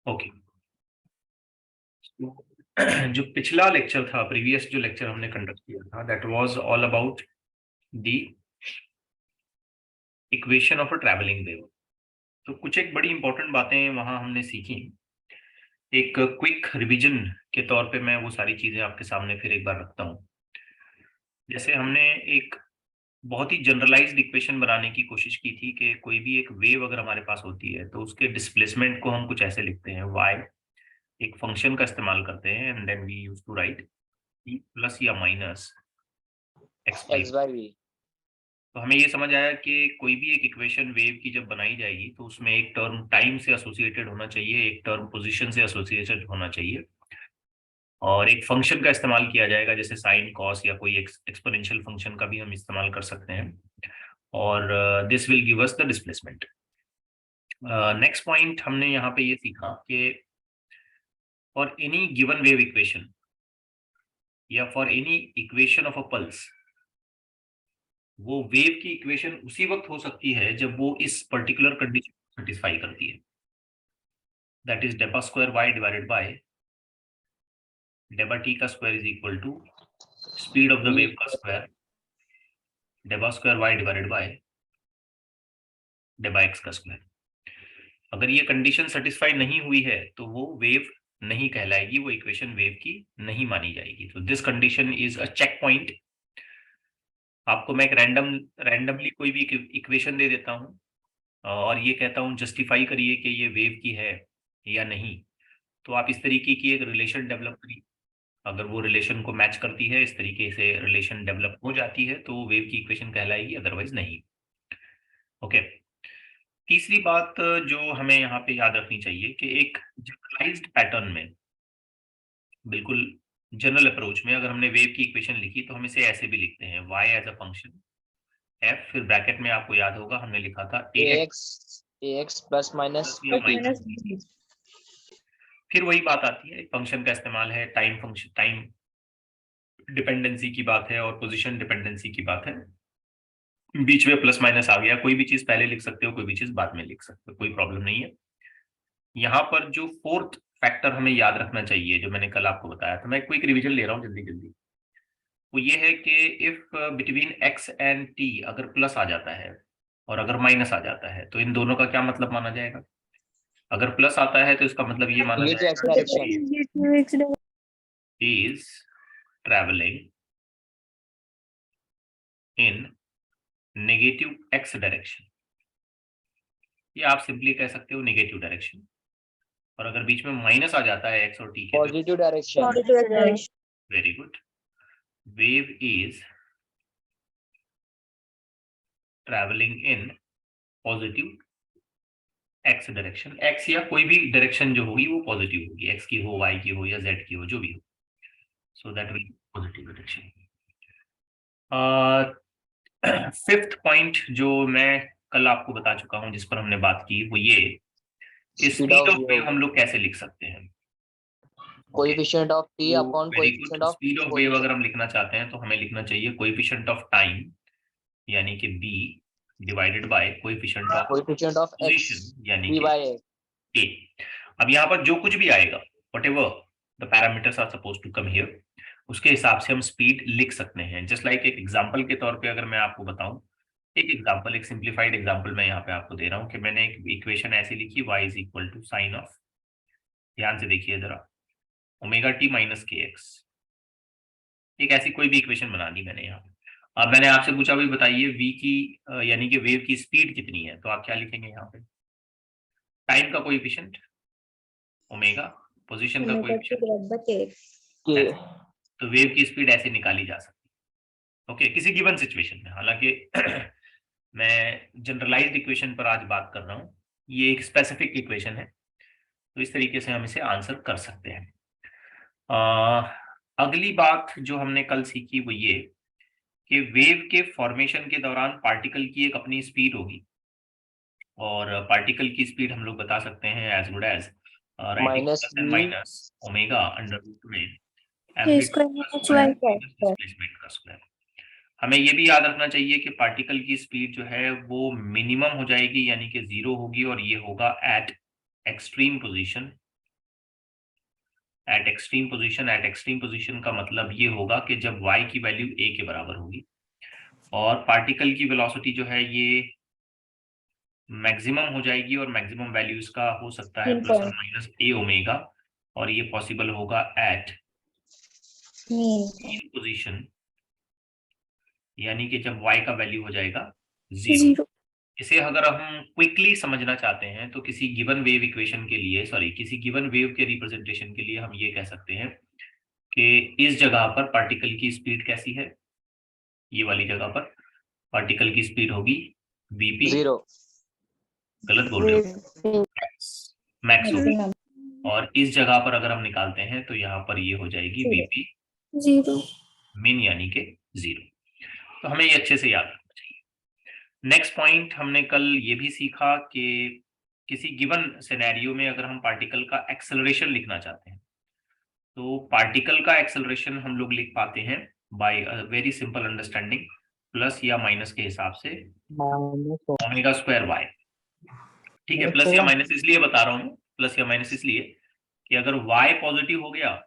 Okay. जो पिछला lecture था, प्रीवियस जो लेक्चर हमने कंडक्ट किया था, that was all about the equation of a travelling wave. तो कुछ एक बड़ी इंपॉर्टेंट बातें वहां हमने सीखी। एक क्विक रिवीजन के तौर पे मैं वो सारी चीजें आपके सामने फिर एक बार रखता हूँ। जैसे हमने एक बहुत ही जनरलाइज्ड इक्वेशन बनाने की कोशिश की थी कि कोई भी एक वेव अगर हमारे पास होती है तो उसके डिस्प्लेसमेंट को हम कुछ ऐसे लिखते हैं, वाई एक फंक्शन का इस्तेमाल करते हैं, and then we use to write plus या minus x by. X by v. तो हमें ये समझ आया कि कोई भी एक इक्वेशन वेव की जब बनाई जाएगी तो उसमें एक टर्म टाइम से एसोसिएटेड होना चाहिए, एक टर्म पोजीशन से एसोसिएटेड होना चाहिए, और एक फंक्शन का इस्तेमाल किया जाएगा जैसे साइन कॉस या कोई एक्सपोनेंशियल फंक्शन का भी हम इस्तेमाल कर सकते हैं, और this will give us the displacement. Next point हमने यहाँ पे ये सीखा कि for any given wave equation या for any equation of a pulse, वो वेव की इक्वेशन उसी वक्त हो सकती है जब वो इस पर्टिकुलर कंडीशन को सेटिस्फाई करती है। दैट इज डेपा स्क्वायर वाई डिवाइडेड बाय डेबा टी का square is equal to speed of the wave का स्क्वायर डेबा स्क्वायर वाई डिवाइडेड बाय डेबा एक्स का स्क्वायर। अगर ये कंडीशन सेटिस्फाई नहीं हुई है तो वो वेव नहीं कहलाएगी, वो इक्वेशन वेव की नहीं मानी जाएगी। तो this condition is a checkpoint. आपको मैं एक रैंडमली कोई भी इक्वेशन दे देता हूँ और ये कहता हूँ जस्टिफाई करिए कि ये वेव की है या नहीं, तो आप इस तरीके की एक रिलेशन डेवलप करिए। अगर वो रिलेशन को मैच करती है, इस तरीके से रिलेशन डेवलप हो जाती है, तो वेव की इक्वेशन कहलाएगी, अदरवाइज नहीं। ओके। तीसरी बात जो हमें यहाँ पे याद रखनी चाहिए कि एक जनरलाइज्ड पैटर्न में, बिल्कुल जनरल अप्रोच में, अगर हमने वेव की इक्वेशन लिखी तो हम इसे ऐसे भी लिखते हैं, y as a function f, फिर ब्रैकेट में आपको याद होगा हमने लिखा था ax प्लस माइनस या b। माइनस। फिर वही बात आती है, एक फंक्शन का इस्तेमाल है, टाइम फंक्शन, टाइम डिपेंडेंसी की बात है और पोजीशन डिपेंडेंसी की बात है। बीच में प्लस माइनस आ गया, कोई भी चीज पहले लिख सकते हो, कोई भी चीज बाद में लिख सकते हो, कोई प्रॉब्लम नहीं है। यहाँ पर जो फोर्थ फैक्टर हमें याद रखना चाहिए, जो मैंने कल आपको बताया था, मैं क्विक रिवीजन ले रहा हूँ जल्दी जल्दी, वो ये है कि if between x and T अगर प्लस आ जाता है और अगर माइनस आ जाता है तो इन दोनों का क्या मतलब माना जाएगा। अगर प्लस आता है तो इसका मतलब ये माना ये तो एक्स जाएगा direction. Is travelling in negative x direction, ये आप सिंपली कह सकते हो नेगेटिव डायरेक्शन। और अगर बीच में माइनस आ जाता है एक्स और टी के, तो positive direction. Very good, wave is travelling in positive x direction. X या कोई भी डायरेक्शन जो होगी वो पॉजिटिव होगी, एक्स की हो, वाई की हो या जेड की हो, जो भी हो, so that will positive direction. Fifth point जो मैं कल आपको बता चुका हूं, जिस पर हमने बात की, वो ये कि speed speed of of wave हम लोग कैसे लिख सकते हैं। ओके, कोएफिशिएंट ऑफ टी तो upon very good, coefficient of speed of wave अगर पोजीशन। हम लिखना चाहते हैं तो हमें लिखना चाहिए कोएफिशिएंट ऑफ टाइम, यानी कि B, divided by coefficient of coefficient of X position, यानी वी कि बाय ए। ए। अब यहाँ पर जो कुछ भी आएगा, whatever the parameters are suppose to come here, उसके हिसाब से हम स्पीड लिख सकते हैं। जस्ट लाइक एक एग्जांपल के तौर पे अगर मैं आपको बताऊं, एक एग्जांपल, एक सिंप्लीफाइड एग्जांपल मैं यहाँ पे आपको दे रहा हूँ कि मैंने एक इक्वेशन ऐसी लिखी, y is equal to sine of, ध्यान से देखिए जरा, ओमेगा टी माइनस के एक्स। एक ऐसी कोई भी इक्वेशन बना दी मैंने यहाँ। अब मैंने आपसे पूछा भाई बताइए v की यानी कि वेव की स्पीड कितनी है, तो आप क्या लिखेंगे यहाँ पे, टाइम का कोएफिशिएंट ओमेगा, पोजीशन का कोएफिशिएंट, के। तो वेव की स्पीड ऐसे निकाली जा सकती है। ओके, किसी गिवन सिचुएशन में, हालांकि मैं जनरलाइज्ड इक्वेशन पर आज बात कर रहा हूँ, ये एक स्पेसिफिक इक्वेशन है, तो इस तरीके से हम इसे आंसर कर सकते हैं। अगली बात जो हमने कल सीखी वो ये कि वेव के फॉर्मेशन के दौरान पार्टिकल की एक अपनी स्पीड होगी, और पार्टिकल की स्पीड हम लोग बता सकते हैं as good as writing minus plus and V minus omega under root में एम्पलीट्यूड का स्क्वायर माइनस डिस्प्लेसमेंट का स्क्वायर। हमें ये भी याद रखना चाहिए कि पार्टिकल की स्पीड जो है वो मिनिमम हो जाएगी, यानी कि जीरो होगी, और ये होगा eight extreme position eight extreme position का मतलब ये होगा कि जब y की वैल्यू a के बराबर होगी और पार्टिकल की वेलोसिटी जो है ये मैक्सिमम हो जाएगी और मैक्सिमम वैल्यू इसका हो सकता है प्लस और माइनस a ओमेगा, और ये पॉसिबल होगा एट मीन पोजीशन, यानी कि जब y का वैल्यू हो जाएगा 0। इसे अगर हम क्विकली समझना चाहते हैं तो किसी गिवन वेव इक्वेशन के लिए, सॉरी, किसी गिवन वेव के रिप्रेजेंटेशन के लिए हम ये कह सकते हैं कि इस जगह पर पार्टिकल की स्पीड कैसी है, ये वाली जगह पर पार्टिकल की स्पीड होगी vp, 0 गलत बोल रहे हो, मैक्स होगी, और इस जगह पर अगर हम निकालते हैं तो यहाँ पर ये हो जाएगी vp 0 min, यानी कि 0। तो हमें ये अच्छे से याद रखना चाहिए। नेक्स्ट पॉइंट, हमने कल ये भी सीखा कि किसी गिवन सिनेरियो में अगर हम पार्टिकल का एक्सेलरेशन लिखना चाहते हैं तो पार्टिकल का एक्सेलरेशन हम लोग लिख पाते हैं by a very simple understanding, plus या माइनस के हिसाब से ओमेगा स्क्वायर वाई। ठीक है, प्लस या माइनस इसलिए बता रहा हूँ, प्लस या माइनस इसलिए कि अगर y पॉजिटिव हो गया,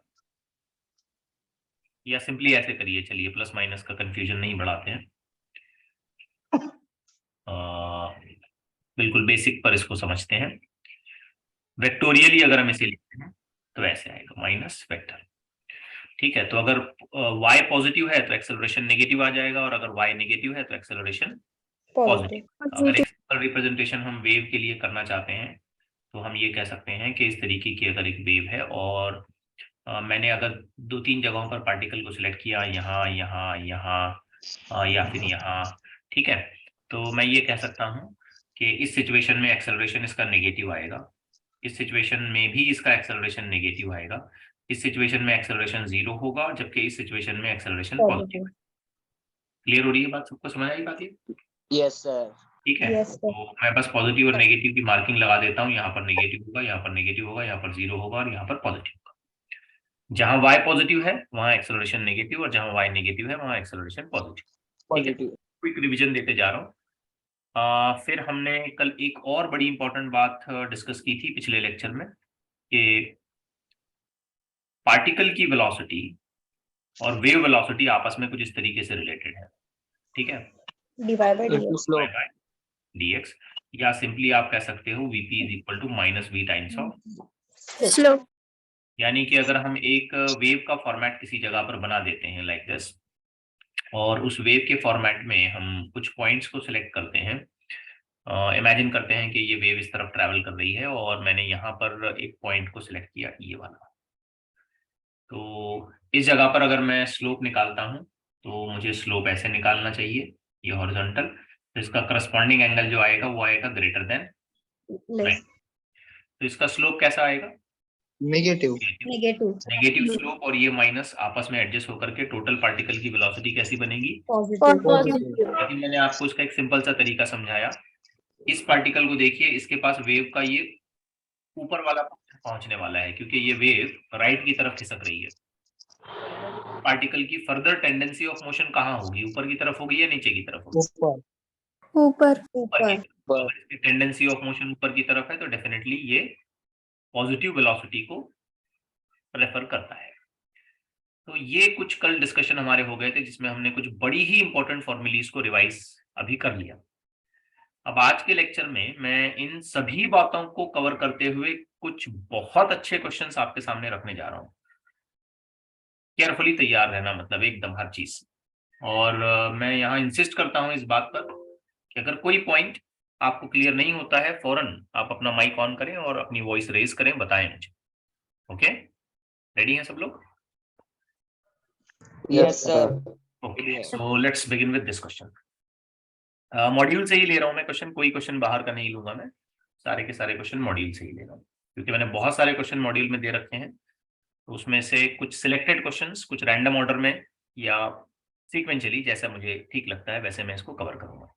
या सिंपली ऐसे करिए, चलिए प्लस माइनस का कंफ्यूजन नहीं बढ़ाते हैं, बिल्कुल बेसिक पर इसको समझते हैं। वेक्टोरियली अगर हम इसे लिखते हैं तो ऐसे आएगा माइनस वेक्टर। ठीक है, तो अगर y पॉजिटिव है तो एक्सेलरेशन नेगेटिव आ जाएगा, और अगर y नेगेटिव है तो एक्सेलरेशन पॉजिटिव। अगर एक सिंपल रिप्रेजेंटेशन हम वेव के लिए करना चाहते हैं तो हम ये कह सकते हैं कि इस तरीके की अगर एक वेव है और मैंने अगर 2-3 जगहों पर पार्टिकल को सिलेक्ट किया, यहाँ यहाँ यहाँ या फिर यहाँ, ठीक है, तो मैं ये कह सकता हूँ कि इस सिचुएशन में एक्सेलरेशन इसका नेगेटिव आएगा, इस सिचुएशन में भी इसका एक्सेलरेशन नेगेटिव आएगा, इस सिचुएशन में एक्सेलरेशन 0 होगा, जबकि इस सिचुएशन में एक्सेलरेशन पॉजिटिव है। क्लियर हो रही है बात, सबको समझ आई बात ये? Yes sir. ठीक है, तो मैं बस पॉजिटिव और नेगेटिव की मार्किंग लगा देता हूँ, यहाँ पर नेगेटिव होगा, यहाँ पर नेगेटिव होगा, यहाँ पर 0 होगा और यहाँ पर पॉजिटिव होगा। जहां y पॉजिटिव है वहां एक्सेलरेशन नेगेटिव, और जहां y नेगेटिव है वहां एक्सेलरेशन पॉजिटिव। ठीक है, क्विक रिवीजन देते जा रहा हूँ। फिर हमने कल एक और बड़ी इंपॉर्टेंट बात डिस्कस की थी पिछले लेक्चर में कि पार्टिकल की वेलोसिटी और वेव वेलोसिटी आपस में कुछ इस तरीके से रिलेटेड है। ठीक है, dx, या सिंपली आप कह सकते हो vp is equal to minus v times of slope. यानी कि अगर हम एक वेव का फॉर्मेट किसी जगह पर बना देते हैं लाइक दिस, और उस वेव के फॉर्मेट में हम कुछ पॉइंट्स को सिलेक्ट करते हैं, इमेजिन करते हैं कि ये वेव इस तरफ ट्रैवल कर रही है और मैंने यहाँ पर एक पॉइंट को सिलेक्ट किया, ये वाला, तो इस जगह पर अगर मैं स्लोप निकालता हूँ तो मुझे स्लोप ऐसे निकालना चाहिए, ये हॉरिजॉन्टल, तो इसका करस्पॉन्डिंग एंगल जो आएगा वो आएगा ग्रेटर देन 90। तो इसका स्लोप कैसा आएगा? नेगेटिव स्लोप, और ये माइनस आपस में एडजस्ट होकर के टोटल पार्टिकल की वेलोसिटी कैसी बनेगी? पॉजिटिव। लेकिन मैंने आपको इसका एक सिंपल सा तरीका समझाया। इस पार्टिकल को देखिए, इसके पास वेव का ये ऊपर वाला पहुंचने वाला है क्योंकि ये वेव राइट की तरफ खिसक रही है। पार्टिकल की फर्दर टेंडेंसी ऑफ मोशन कहाँ होगी, ऊपर की तरफ होगी या नीचे की तरफ होगी? ऊपर की तरफ। अगर इसकी टेंडेंसी ऑफ मोशन ऊपर की तरफ है तो डेफिनेटली ये पॉजिटिव वेलोसिटी को प्रेफर करता है। तो ये कुछ कल डिस्कशन हमारे हो गए थे जिसमें हमने कुछ बड़ी ही इंपॉर्टेंट फॉर्मूलीज को रिवाइज अभी कर लिया। अब आज के लेक्चर में मैं इन सभी बातों को कवर करते हुए कुछ बहुत अच्छे क्वेश्चंस आपके सामने रखने जा रहा हूं। केयरफुली तैयार रहना, मतलब एकदम हर चीज। और मैं यहाँ इंसिस्ट करता हूं इस बात पर कि अगर कोई पॉइंट आपको क्लियर नहीं होता है, फौरन आप अपना माइक ऑन करें और अपनी वॉइस रेज करें, बताएं मुझे। ओके, रेडी हैं सब लोग? Yes sir. Okay, so let's begin with this question. Module से ही ले रहा हूं मैं क्वेश्चन, कोई क्वेश्चन बाहर का नहीं लूंगा मैं, सारे के सारे क्वेश्चन मॉड्यूल से ही ले रहा हूँ क्योंकि मैंने बहुत सारे क्वेश्चन मॉड्यूल में दे रखे हैं, तो उसमें से कुछ सिलेक्टेड क्वेश्चंस, कुछ रैंडम ऑर्डर में या सीक्वेंशियली जैसा मुझे ठीक लगता है वैसे मैं इसको कवर करूंगा।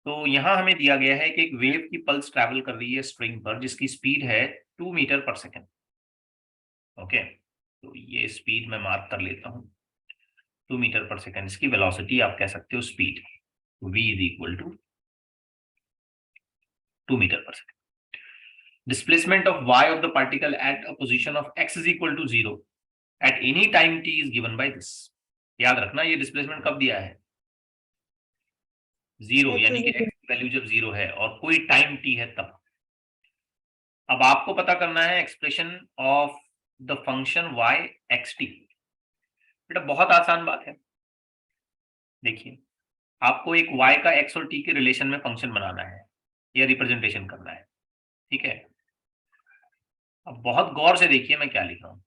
तो यहाँ हमें दिया गया है कि एक वेव की पल्स ट्रैवल कर रही है स्ट्रिंग पर जिसकी स्पीड है 2 मीटर पर सेकेंड। ओके, तो ये स्पीड मैं मार्क कर लेता हूँ, 2 मीटर पर सेकेंड। इसकी वेलोसिटी आप कह सकते हो speed, v is equal to 2 meter पर second. displacement of y of the particle at a position of x is equal to 0 at any time t is given by this. याद रखना ये displacement कब दिया है, 0, यानी कि x की वैल्यू जब 0 है और कोई टाइम t है तब. अब आपको पता करना है expression of the function y xt. बेटा बहुत आसान बात है. देखिए, आपको एक y का x और t के रिलेशन में फंक्शन बनाना है या रिप्रेजेंटेशन करना है. ठीक है, अब बहुत गौर से देखिए मैं क्या लिख रहा हूं,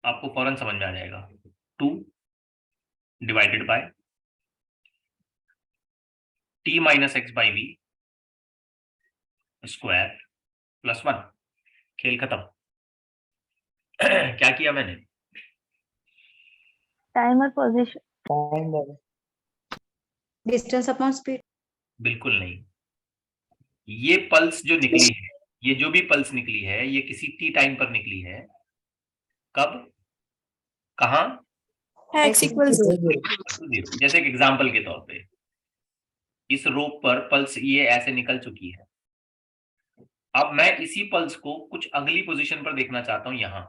आपको फौरन समझ में आ जाएगा. 2 divided by t minus x by V square plus 1. खेल खत्म. क्या किया मैंने, timer position, distance upon speed. बिल्कुल नहीं. ये पल्स जो निकली है, ये जो भी पल्स निकली है, ये किसी टी टाइम पर निकली है. कब, कहां, x इक्वल 0. जैसे एक एग्जांपल के तौर पे इस रोप पर पल्स ये ऐसे निकल चुकी है. अब मैं इसी पल्स को कुछ अगली पोजीशन पर देखना चाहता हूं यहां.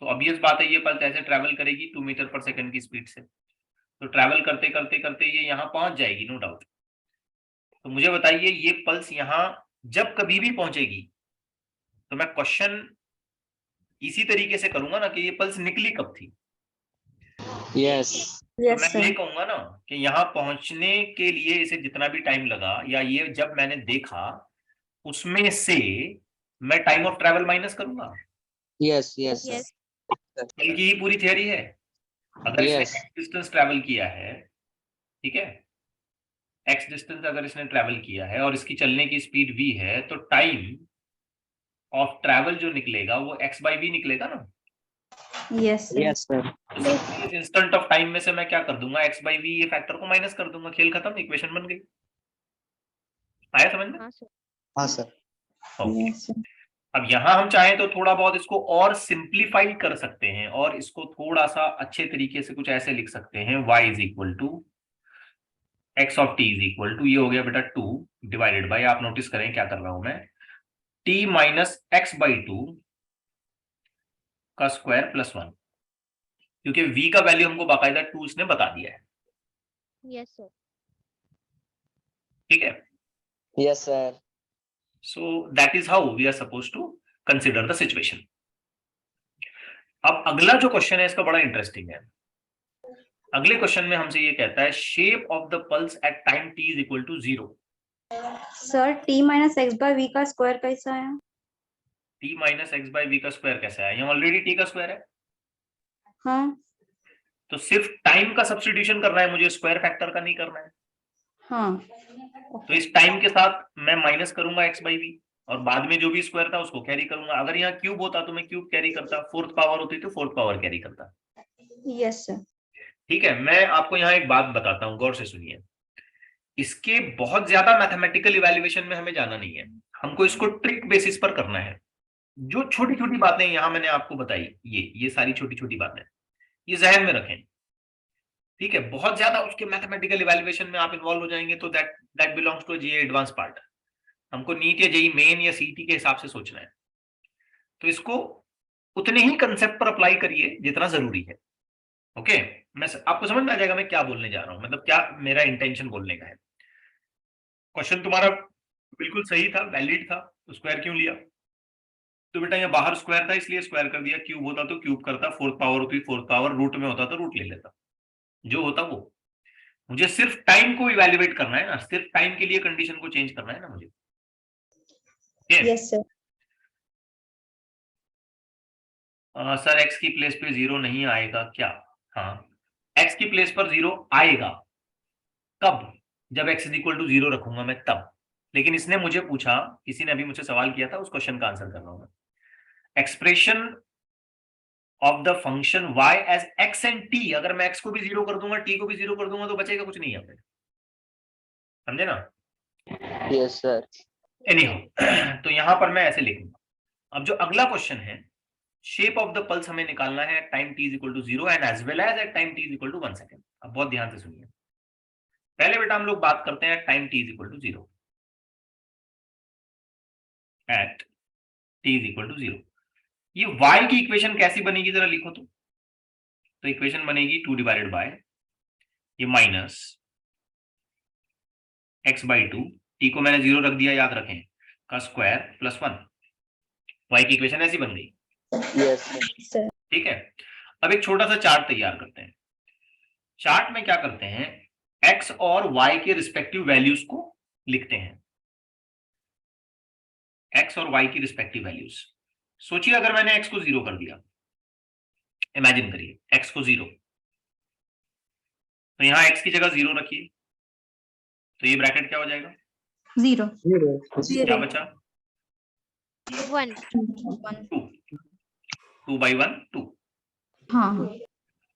तो ऑब्वियस बात है ये पल्स ऐसे ट्रैवल करेगी 2 मीटर पर सेकंड की स्पीड से. तो ट्रैवल करते करते करते ये यहां पहुंच जाएगी, नो डाउट. तो मुझे बताइए ये पल्स यहां जब कभी भी पहुंचेगी तो मैं क्वेश्चन इसी तरीके से करूंगा ना कि ये पल्स निकली कब थी. यस तो मैं ये कहूंगा ना कि यहाँ पहुंचने के लिए इसे जितना भी टाइम लगा या ये जब मैंने देखा उसमें से मैं टाइम ऑफ ट्रैवल माइनस करूंगा. यस यस बल्कि ये पूरी थियरी है. अगर इसने Yes. x डिस्टेंस ट्रैवल किया है, ठीक है, x डिस्टेंस अगर इसने ट्रैवल किया है और इसकी चलने की स्पीड v है, तो टाइम ऑफ ट्रैवल जो निकलेगा वो x बाई वी निकलेगा ना. Yes yes sir. इस इंस्टेंट ऑफ टाइम में से मैं क्या कर दूंगा, x बाई वी, ये फैक्टर को माइनस कर दूंगा. खेल खत्म, इक्वेशन बन गई. आया समझ में? हाँ सर. ओके. अब यहाँ हम चाहें तो थोड़ा बहुत इसको और सिंप्लीफाई कर सकते हैं और इसको थोड़ा सा अच्छे तरीके से कुछ ऐसे लिख सकते हैं, y is equal to X of t is equal to, ये हो गया बेटा 2 डिवाइडेड बाय, आप नोटिस करें क्या कर रहा हूं मैं, t माइनस एक्स बाई 2 का स्क्वायर प्लस 1. क्योंकि v का वैल्यू हमको बाकायदा 2 इसने बता दिया है. यस सर, ठीक है. Yes sir. So that is how we are supposed to consider the situation. अब अगला जो क्वेश्चन है इसका बड़ा इंटरेस्टिंग है. अगले क्वेश्चन में हमसे ये कहता है shape of the pulse at time t is equal to 0. Sir t minus x by V का स्क्वायर कैसा है? t minus x by V का स्क्वायर कैसा है, यहाँ ऑलरेडी t का स्क्वायर है. हाँ तो सिर्फ टाइम का सब्स्टिट्यूशन करना है मुझे, स्क्वायर फैक्टर का नहीं करना है. हाँ. तो इस टाइम के साथ मैं माइनस करूंगा एक्स बाई वी और बाद में जो भी स्क्वायर था उसको कैरी करूंगा. अगर यहाँ क्यूब होता तो मैं क्यूब कैरी करता, फोर्थ पावर होती तो फोर्थ पावर कैरी करता. Yes sir. ठीक है, मैं आपको यहाँ एक बात बताता हूँ, गौर से सुनिए. इसके बहुत ज्यादा मैथमेटिकल इवैल्यूएशन में हमें जाना नहीं है, हमको इसको ट्रिक बेसिस पर करना है. जो छोटी छोटी बातें यहाँ मैंने आपको बताई, ये सारी छोटी छोटी बातें ये जहन में रखें. ठीक है, बहुत ज्यादा उसके मैथमेटिकल इवैल्यूएशन में आप इन्वॉल्व हो जाएंगे तो that belongs to JEE advance part. हमको नीट या जेईई मेन या सीईटी के हिसाब से सोचना है. तो इसको उतने ही कंसेप्ट पर अप्लाई करिए जितना जरूरी है. ओके, मैं आपको समझ में आ जाएगा मैं क्या बोलने जा रहा हूं, मतलब क्या मेरा इंटेंशन बोलने का है. क्वेश्चन तुम्हारा बिल्कुल सही था, वैलिड था. तो स्क्वायर क्यों लिया, तो बेटा यहाँ बाहर स्क्वायर था इसलिए स्क्वायर कर दिया. क्यूब होता तो क्यूब करता, फोर्थ पावर होती फोर्थ पावर, रूट में होता तो रूट ले लेता. जो होता वो, मुझे सिर्फ टाइम को इवैल्यूएट करना है ना, सिर्फ टाइम के लिए कंडीशन को चेंज करना है ना मुझे. Yes sir. सर एक्स की प्लेस पे 0 नहीं आएगा क्या? हाँ, एक्स की प्लेस पर 0 आएगा. कब? जब x इज इक्वल टू 0 रखूंगा मैं तब. लेकिन इसने मुझे पूछा, किसी ने अभी मुझसे सवाल किया था, उस क्वेश्चन का आंसर कर रहा हूं मैं. Expression of the function y as x and t, अगर मैं x को भी 0 कर दूंगा t को भी 0 कर दूंगा तो बचेगा कुछ नहीं है. समझे ना? Yes sir. एनीहाउ, तो यहां पर मैं ऐसे लिखूंगा. अब जो अगला क्वेश्चन है, शेप ऑफ द पल्स हमें निकालना है time t is equal to 0 and as well as at time t is equal to 1 second. अब बहुत ध्यान से सुनिए. पहले बेटा हम लोग बात करते हैं time t is equal to 0 at t is equal to 0। ये y की इक्वेशन कैसी बनेगी जरा लिखो तो इक्वेशन बनेगी 2 डिवाइडेड बाय ये माइनस x बाई 2, t को मैंने 0 रख दिया, याद रखें, का स्क्वायर प्लस 1। y की इक्वेशन ऐसी बन गई। Yes, sir. ठीक है, अब एक छोटा सा चार्ट तैयार करते हैं। चार्ट में क्या करते हैं, x और y के रिस्पेक्टिव वैल्यूज को लिखते हैं, x और y की रिस्पेक्टिव वैल्यूज। सोचिए अगर मैंने x को 0 कर दिया, इमेजिन करिए x को 0, तो यहां x की जगह 0 रखिए, तो ये ब्रैकेट क्या हो जाएगा, 0 क्या बचा, 1 2 बाई 1 2। हाँ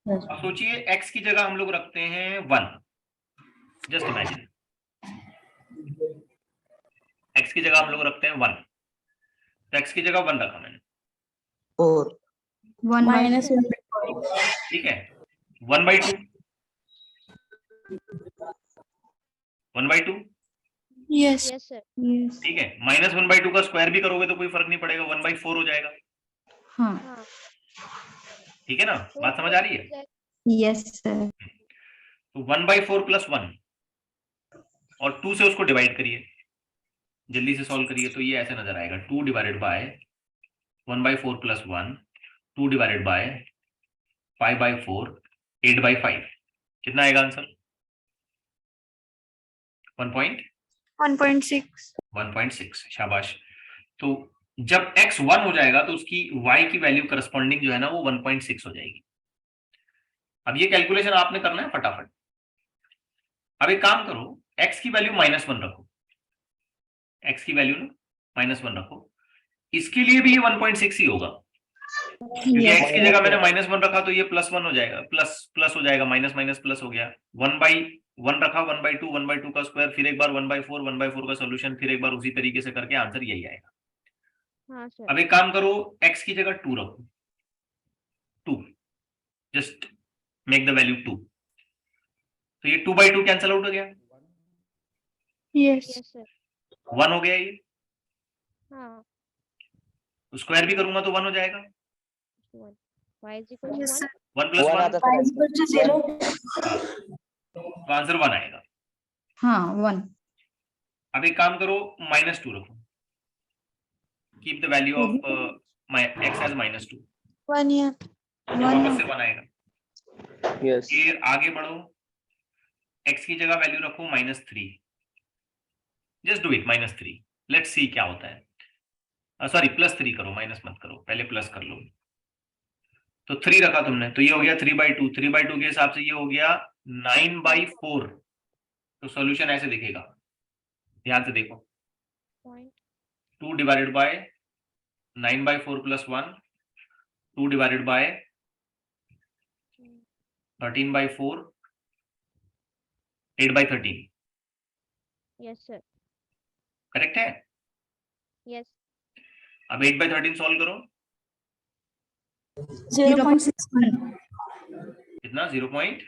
अब सोचिए x की जगह हम लोग रखते हैं 1, जस्ट इमेजिन x की जगह हम लोग रखते हैं 1, तो x की जगह 1 रखा मैंने, 4. 1 minus 1 ठीक है, 1 by 2, 1 by 2, yes sir yes ठीक है, माइनस 1 बाई 2 का स्क्वायर भी करोगे तो कोई फर्क नहीं पड़ेगा, 1 बाई 4 हो जाएगा। हाँ हाँ ठीक है ना, बात समझ आ रही है। yes sir तो 1 बाई 4 प्लस 1 और 2 से उसको डिवाइड करिए, जल्दी से सॉल्व करिए, तो ये ऐसे नजर आएगा 2 divided bye 1 by 4 plus 1, 2 divided bye 5 by 4, 8 by 5, कितना आएगा आंसर, 1.6। शाबाश। तो जब x 1 हो जाएगा तो उसकी y की वैल्यू करस्पॉन्डिंग जो है ना वो 1.6 हो जाएगी। अब ये कैलकुलेशन आपने करना है फटाफट। अब एक काम करो, x की वैल्यू -1 रखो, x की वैल्यू ना -1 रखो, इसके लिए भी ये 1.6 ही होगा, क्योंकि x की जगह मैंने -1 रखा तो ये +1 हो जाएगा, प्लस हो जाएगा, माइनस माइनस प्लस हो गया। 1 बाई 1 रखा, 1 बाई 2, 1 बाई 2 का स्क्वायर, फिर एक बार 1 बाई 4, 1 बाई 4 का सोल्यूशन, फिर एक बार उसी तरीके से करके आंसर यही आएगा। हाँ सर अब एक काम करो, x की जगह 2 रखो, 2, जस्ट मेक द वैल्यू 2, तो ये 2 बाई 2 कैंसिल आउट हो गया, yes sir 1 हो गया ये, हाँ तो स्क्वायर भी करूंगा तो 1 हो जाएगा, 1 y is equal to 1 1 plus 1, आता था. तो आंसर 1 आएगा। हाँ 1 अब एक काम करो, -2 रखो, keep the value of x as -2, 1 yeah तो वापस से 1 आएगा। Yes. फिर आगे बढ़ो, x की जगह वैल्यू रखो -3, just do it, -3, let's see क्या होता है, सॉरी +3 करो, माइनस मत करो, पहले प्लस कर लो। तो 3 रखा तुमने, तो ये हो गया 3 बाई 2, 3 बाई 2 के हिसाब से ये हो गया 9 बाई 4, तो सॉल्यूशन ऐसे दिखेगा, ध्यान से देखो, point 2 divided bye 9 by 4 plus 1, 2 divided bye 13 by 4, 8 by 13, yes sir correct है। yes अब 8 बाई 13 सॉल्व करो, 0.61 कितना, 61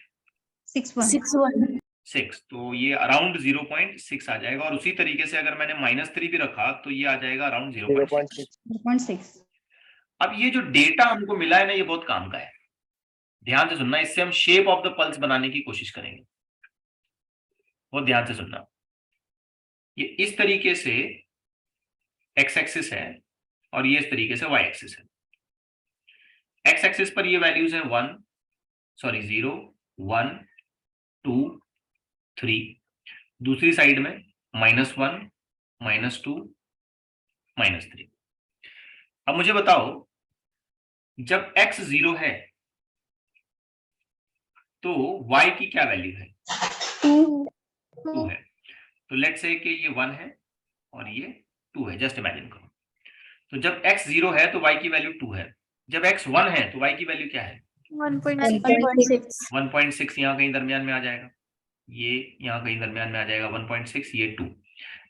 0.6, तो ये अराउंड 0.6 आ जाएगा। और उसी तरीके से अगर मैंने -3 भी रखा तो ये आ जाएगा अराउंड 0.6। 0.6 अब ये जो डेटा हमको मिला है ना, ये बहुत काम का है, ध्यान से सुनना, इससे हम शेप ऑफ द पल्स बनाने की कोशिश करेंगे, बहुत ध्यान से सुनना। ये इस तरीके से x एक्सिस है और ये इस तरीके से y एक्सिस है। x एक्सिस पर ये वैल्यूज हैं 0, 1, 2, 3, दूसरी साइड में -1, -2, -3। अब मुझे बताओ, जब x 0 है तो y की क्या वैल्यू है, 2 है, तो लेट्स से कि ये 1 है और ये 2 है, जस्ट इमेजिन करो। तो जब x 0 है तो y की वैल्यू 2 है, जब x 1 है तो y की वैल्यू क्या है, 1.6, यहाँ कहीं दरमियान में आ जाएगा, ये यहाँ कहीं दरमियान में आ जाएगा 1.6, ये 2।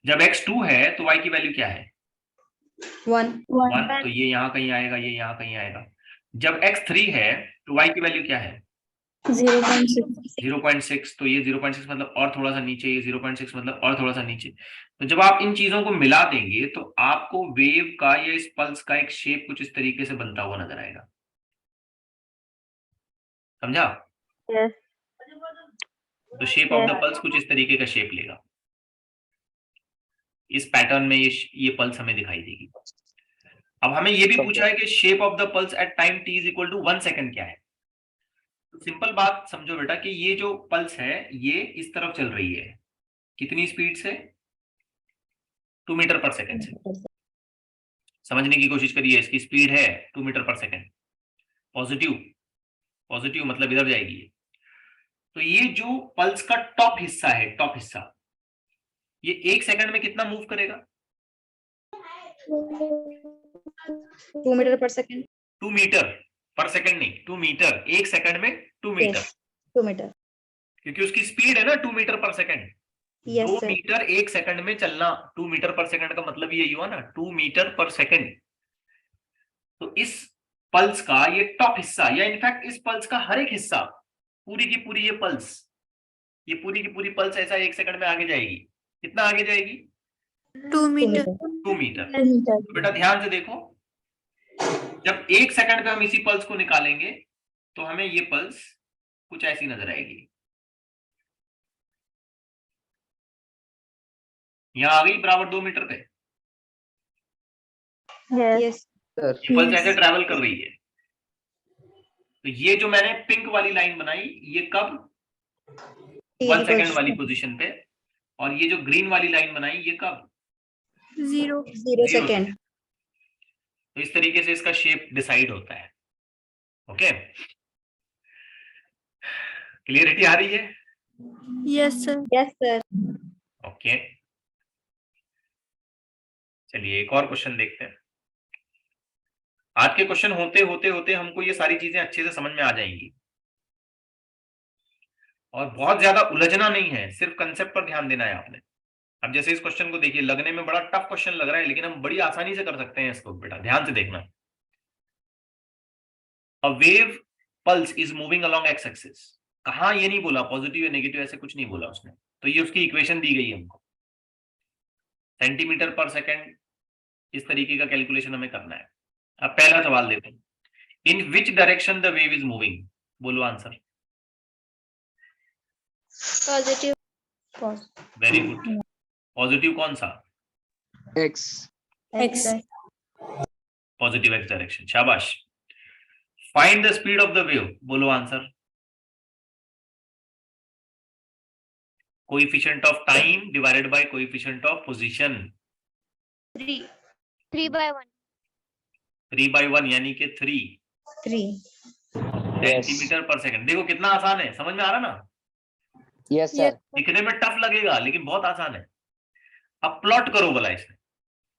जब x 2 है तो y की वैल्यू क्या है, 1 1, तो ये यहाँ कहीं आएगा, ये यहाँ कहीं आएगा। जब x 3 है तो y की वैल्यू क्या है, 0.6. 0.6, तो ये 0.6 मतलब और थोड़ा सा नीचे, ये 0.6 मतलब और थोड़ा सा नीचे। तो जब आप इन चीजों को मिला देंगे तो आपको वेव का या इस पल्स का एक शेप कुछ इस तरीके से बनता हुआ नजर आएगा। समझा? Yes. तो शेप ऑफ द पल्स कुछ इस तरीके का शेप लेगा। इस पैटर्न में ये पल्स हमें दिखाई देगी। अब हमें ये भी पूछा है कि shape of the pulse at time t is equal to 1 second क्या है। तो सिंपल बात समझो बेटा कि ये जो पल्स है ये इस तरफ चल रही है, कितनी स्पीड से? 2 मीटर पर सेकंड से। समझने की कोशिश करिए, इसकी स्पीड है 2 मीटर पर सेकंड। पॉजिटिव, पॉजिटिव मतलब इधर जाएगी। तो ये जो पल्स का टॉप हिस्सा है, टॉप हिस्सा, ये 1 सेकंड में कितना मूव करेगा? 2 meter per second. 2 मीटर पर सेकंड नहीं, 2 मीटर, 1 सेकंड में 2 मीटर। Yes. 2 meter. क्योंकि उसकी स्पीड है ना 2 मीटर पर second. Yes, 2 sir. Meter 1 second में चलना, 2 मीटर पर सेकंड का मतलब यही हुआ ना, 2 मीटर पर सेकंड। तो इस पल्स का ये टॉप हिस्सा, या इनफैक्ट इस पल्स का हर एक हिस्सा, पूरी की पूरी ये पल्स, ये पूरी की पूरी पल्स ऐसा 1 सेकंड में आगे जाएगी। कितना आगे जाएगी? 2 meter. 2 मीटर। तो बेटा ध्यान से देखो, जब 1 सेकंड पे हम इसी पल्स को निकालेंगे तो हमें ये पल्स कुछ ऐसी नजर आएगी। यहां आ गई बराबर 2 मीटर पे। Yes. Yes. ये पल्स ऐसे ट्रैवल कर रही है। तो ये जो मैंने पिंक वाली लाइन बनाई, ये कब? T 1 equals सेकंड वाली पोजीशन पे। और ये जो ग्रीन वाली लाइन बनाई, ये कब? 0. 0 second. तो इस तरीके से इसका शेप डिसाइड होता है। ओके, क्लियरिटी आ रही है? Yes, sir. Yes, sir. Okay, चलिए एक और क्वेश्चन देखते हैं। आज के क्वेश्चन होते होते होते हमको ये सारी चीजें अच्छे से समझ में आ जाएंगी, और बहुत ज्यादा उलझना नहीं है, सिर्फ कंसेप्ट पर ध्यान देना है आपने। अब जैसे इस क्वेश्चन को देखिए, लगने में बड़ा टफ क्वेश्चन लग रहा है, लेकिन हम बड़ी आसानी से कर सकते हैं इसको। बेटा ध्यान से देखना, a wave pulse is moving along x axis. कहां ये नहीं बोला पॉजिटिव या नेगेटिव, ऐसे कुछ नहीं बोला उसने। तो ये उसकी इक्वेशन दी गई है हमको, सेंटीमीटर पर सेकंड, इस तरीके का कैलकुलेशन हमें करना है। अब पहला सवाल देते हैं, in which direction the wave is moving. बोलो answer. Positive. Very good. Positive कौन सा? X. X. Positive x direction, शाबाश। Find the speed of the wave. बोलो answer. Coefficient of time divided by coefficient of position. 3. 3 by 1. 3 by 1 यानी कि 3 3. Centimetre पर second. देखो कितना आसान है, समझ में आ रहा ना? Yes, sir. दिखने में टफ लगेगा लेकिन बहुत आसान है। अब प्लॉट करो बोला इसने।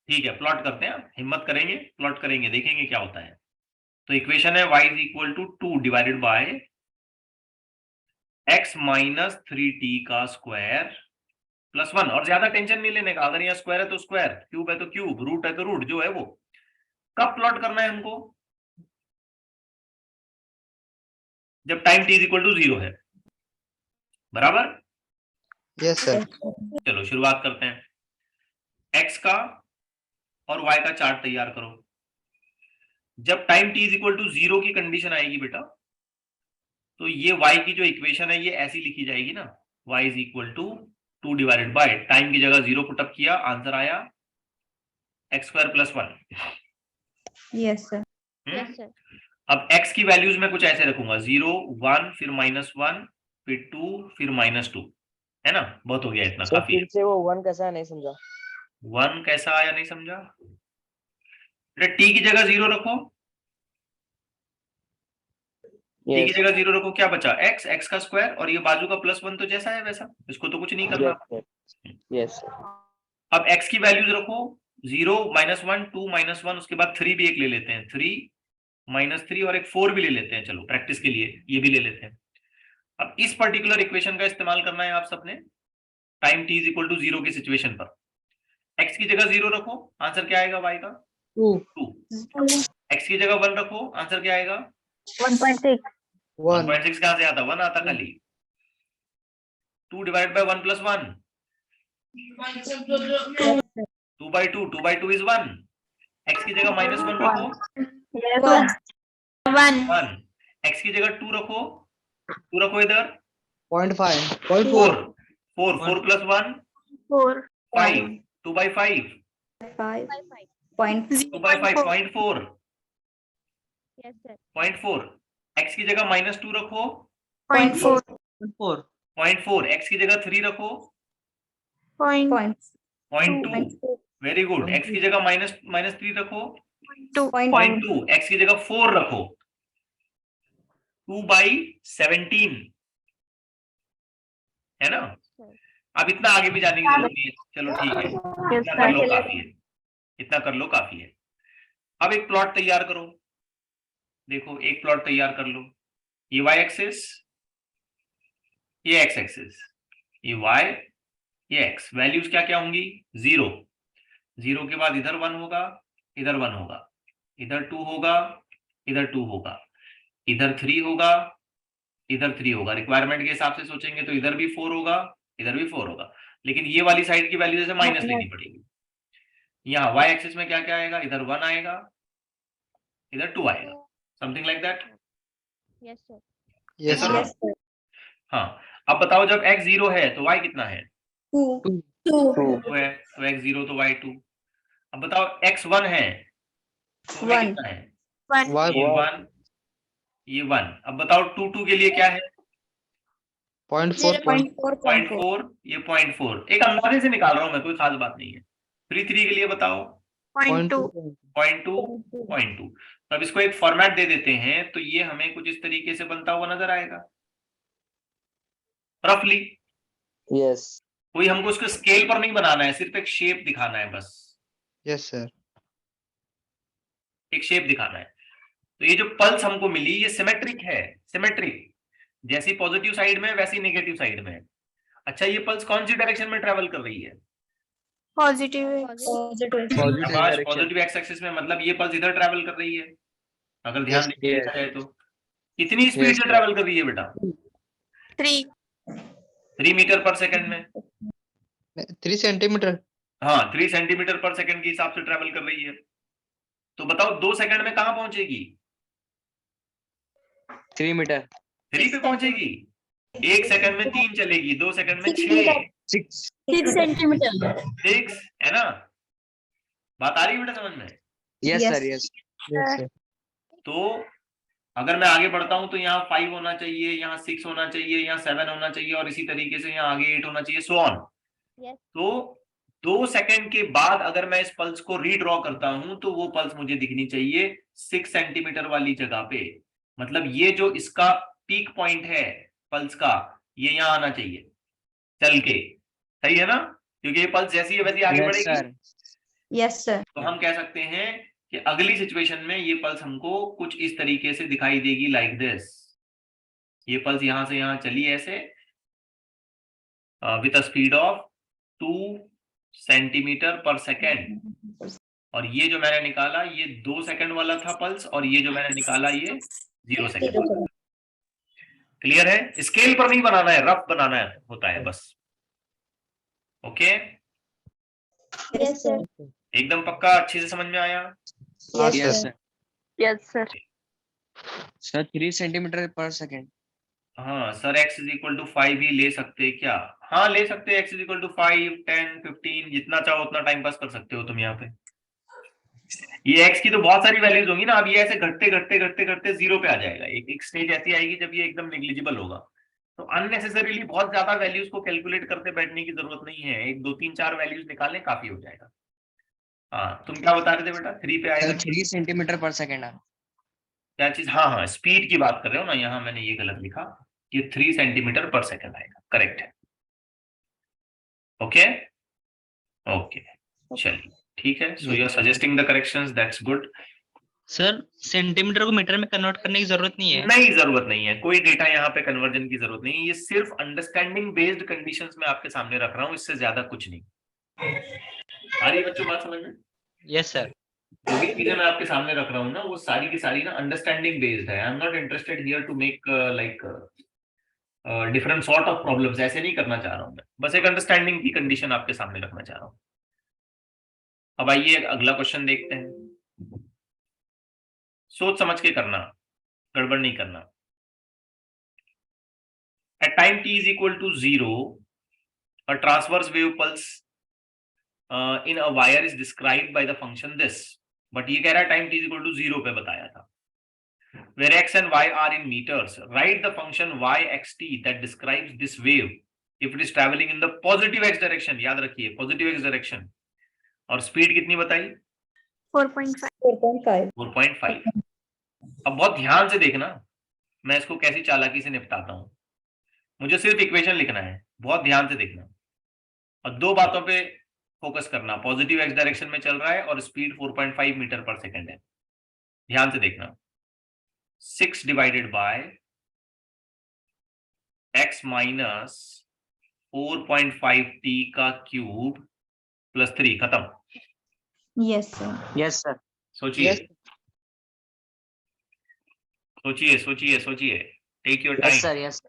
ठीक है, प्लॉट करते हैं, हिम्मत करेंगे, प्लॉट करेंगे, देखेंगे क्या होता है। तो इक्वेशन है y is equal to 2 divided by x minus 3t का स्क्वायर प्लस 1। और ज्यादा टेंशन नहीं लेने का, अगर यहाँ स्क्वायर है तो स्क्वायर, क्यूब है तो क्यूब, रूट है तो रूट, जो है वो। कब प्लॉट करना है हमको? जब time t is equal to 0 है, बराबर? Yes, sir. चलो शुरुआत करते हैं। x का और y का चार्ट तैयार करो। जब time t is equal to 0 की कंडीशन आएगी बेटा, तो ये y की जो इक्वेशन है ये ऐसी लिखी जाएगी ना, y is equal to 2 divided by, time की जगह 0 पुटअप किया, आंसर आया x square plus 1। Yes, sir. Yes, sir. अब x की वैल्यूज में कुछ ऐसे रखूंगा, 0 1 फिर -1 फिर 2 फिर -2, है ना? बहुत हो गया इतना, सर काफी है। फिर से वो 1 कैसा नहीं समझा। 1 कैसा आया नहीं समझा? t की जगह 0 रखो, t की Yes. जगह 0 रखो, क्या बचा? x का स्क्वायर, और ये बाजू का +1 तो जैसा है वैसा, इसको तो कुछ नहीं करना। Yes, sir. Yes, sir. अब x की वैल्यूज रखो, 0 -1 2 -1, उसके बाद 3 भी एक ले लेते हैं, 3 -3 और एक 4 भी ले लेते हैं, चलो प्रैक्टिस के लिए ये भी ले लेते हैं। अब इस पर्टिकुलर इक्वेशन का इस्तेमाल करना है आप सबने time t is equal to 0 की सिचुएशन पर। x की जगह 0 रखो, आंसर क्या आएगा y का? 2. 2। x की जगह 1 रखो, आंसर क्या आएगा? 1.6. 1 1.6 कहाँ से आता? 1 आता खाली। 2 divide by 1 plus 1, 2 by 2, 2 by 2 is 1। x की जगह -1 रखो, 1। x की जगह 2 रखो, 2 रखो इधर, 0.5 4, 0.4 4 plus 1, 5, 2 by 5, 5.0 2 by 5, 0.4, Yes, sir. 0.4। x की जगह -2 रखो, 0.4 0.4। x की जगह 3 रखो, 0.2। Very good. x की जगह -3 रखो, 0.2। x की जगह 4 रखो, 2 by 17, है ना? अब इतना आगे भी जाने की जरूरत नहीं है, चलो ठीक है, इतना कर लो काफी है, इतना कर लो काफी है। अब एक प्लॉट तैयार करो, देखो एक प्लॉट तैयार कर लो। ये y एक्सिस, ये x एक्सिस, ये y, ये x। वैल्यूज क्या क्या होंगी? 0, 0 के बाद इधर 1 होगा, इधर 1 होगा, इधर 2 होगा, इधर 2 होगा, इधर 3 होगा, इधर 3 होगा। रिक्वायरमेंट के हिसाब से सोचेंगे तो इधर भी 4 होगा, इधर भी 4 होगा, लेकिन ये वाली साइड की वैल्यू जैसे माइनस लेनी पड़ेगी। यहाँ y एक्सिस में क्या क्या आएगा? इधर 1 आएगा, इधर 2 आएगा, something like that. Yes, sir. yes sir Yes, sir. हाँ, अब बताओ जब x 0 है तो y कितना है? 2. 2 है, तो x 0 तो y 2। अब बताओ x 1 है तो y 1. कितना है? 1 ये 1, ये 1। अब बताओ 2 2 के लिए क्या है? 0.4 0.4, ये 0.4। एक अंदाजे से निकाल रहा हूं मैं, कोई खास बात नहीं है। 3 3 के लिए बताओ 0.2 0.2, 0.2। तो अब इसको एक फॉर्मेट दे देते हैं, तो ये हमें कुछ इस तरीके से बनता हुआ नजर आएगा रफली। yes कोई हमको उसको स्केल पर नहीं बनाना है, सिर्फ एक शेप दिखाना है बस, yes sir एक शेप दिखाना है। तो ये जो पल्स हमको मिली ये सिमेट्रिक है, सिमेट्रिक, जैसी पॉजिटिव साइड में वैसी नेगेटिव साइड में। अच्छा, ये पल्स कौन सी डायरेक्शन में ट्रेवल कर रही है? Positive. शाबाश, पॉजिटिव एक्स एक्सिस में, मतलब ये पल्स इधर ट्रेवल कर रही है। अगर ध्यान Yes, देखा yes. जाए तो कितनी स्पीड Yes, से sir. ट्रेवल कर रही है बेटा? 3. 3 मीटर पर सेकंड में। 3 सेंटीमीटर हाँ, 3 सेंटीमीटर पर सेकंड के हिसाब से ट्रेवल कर रही है। तो बताओ 2 सेकंड में कहां पहुंचेगी? 3 मीटर 3 पे पहुंचेगी। 1 सेकंड में 3 चलेगी, 2 सेकंड में 6, 6 centimeter. 6, है ना? बात आ रही है बेटा समझ में? yes Yes. sir yes yes sir तो अगर मैं आगे बढ़ता हूं तो यहाँ 5 होना चाहिए, यहाँ 6 होना चाहिए, यहाँ 7 होना चाहिए, और इसी तरीके से यहाँ आगे 8 होना चाहिए, सो ऑन। Yes. तो 2 सेकंड के बाद अगर मैं इस पल्स को रीड्रॉ करता हूं तो वो पल्स मुझे दिखनी चाहिए 6 सेंटीमीटर वाली जगह पे। मतलब ये जो इसका पीक पॉइंट है पल्स का, ये यहाँ आना चाहिए चल के, सही है ना? क्योंकि ये पल्स जैसी है वैसी आगे yes बढ़ेगी। sir Yes, sir. तो हम कह सकते हैं कि अगली सिचुएशन में ये पल्स हमको कुछ इस तरीके से दिखाई देगी, लाइक दिस। ये पल्स यहां से यहां चली ऐसे with a speed of 2 centimetre पर सेकेंड, और ये जो मैंने निकाला ये 2 सेकंड वाला था पल्स, और ये जो मैंने निकाला ये 0 सेकंड। क्लियर है? स्केल पर नहीं बनाना है, रफ बनाना है, होता है बस। Okay, Yes, sir. एकदम पक्का, अच्छे से समझ में आया? Yes, yes sir. sir Yes, sir. sir 3 centimetre पर सेकंड हाँ sir, x is equal to 5 ही ले सकते क्या? हाँ ले सकते हैं, x इज इक्वल टू 5, 10, 15, जितना चाहो उतना टाइम पास कर सकते हो तुम यहाँ पे। ये x की तो बहुत सारी वैल्यूज होंगी ना, अब ये ऐसे घटते घटते घटते घटते 0 पे आ जाएगा। एक स्टेज ऐसी आएगी जब ये एकदम नेग्लिजिबल होगा। तो अननेसेसरीली बहुत ज्यादा वैल्यूज को कैलकुलेट करते बैठने की जरूरत नहीं है, 1 2 3 4 वैल्यूज निकालें काफी हो जाएगा। हाँ, तुम क्या बता रहे थे बेटा? 3 पे आएगा? 3 सेंटीमीटर पर सेकंड क्या चीज? हाँ हाँ, स्पीड की बात कर रहे हो ना, यहाँ मैंने ये गलत लिखा, ये 3 सेंटीमीटर पर सेकंड आएगा, करेक्ट है। ओके ओके, चलिए ठीक है। So you are suggesting the corrections, that's good. Sir centimetre को मीटर में कन्वर्ट करने की जरूरत नहीं है? नहीं, जरूरत नहीं है, कोई डेटा यहाँ पे कन्वर्जन की जरूरत नहीं है। ये सिर्फ अंडरस्टैंडिंग बेस्ड कंडीशंस में आपके सामने रख रहा हूँ, इससे ज्यादा कुछ नहीं। आ रही है बच्चों बात समझ में? Yes sir. जो भी चीजें मैं आपके सामने रख रहा हूँ ना, वो सारी की सारी ना अंडरस्टैंडिंग बेस्ड है। I am not interested here to make like different sort of problems, ऐसे नहीं करना चाह रहा हूँ मैं, बस एक अंडरस्टैंडिंग की कंडीशन आपके सामने रखना चाह रहा हूँ। अब आइए अगला क्वेश्चन देखते हैं। सोच समझ के करना, गड़बड़ नहीं करना। At time t is equal to 0, a transverse wave pulse in a wire is described by the function this, but ये कह रहा है time t is equal to 0 पे बताया था, where x and y are in meters. Write the function yxt that describes this wave if it is traveling in the positive x direction. याद रखिए positive x direction, और speed कितनी बताई? 4.5. 4.5. 4.5। अब बहुत ध्यान से देखना मैं इसको कैसी चालाकी से निपटाता हूं। मुझे सिर्फ इक्वेशन लिखना है, बहुत ध्यान से देखना, और दो बातों पे फोकस करना, पॉजिटिव एक्स डायरेक्शन में चल रहा है और स्पीड 4.5 मीटर पर सेकंड है। ध्यान से देखना, 6 divided by x minus 4.5t का क्यूब प्लस 3, खत्म। Yes, sir. Yes, sir. सोचिए Yes. सोचिए सोचिए सोचिए, take your Yes, time. sir. Yes.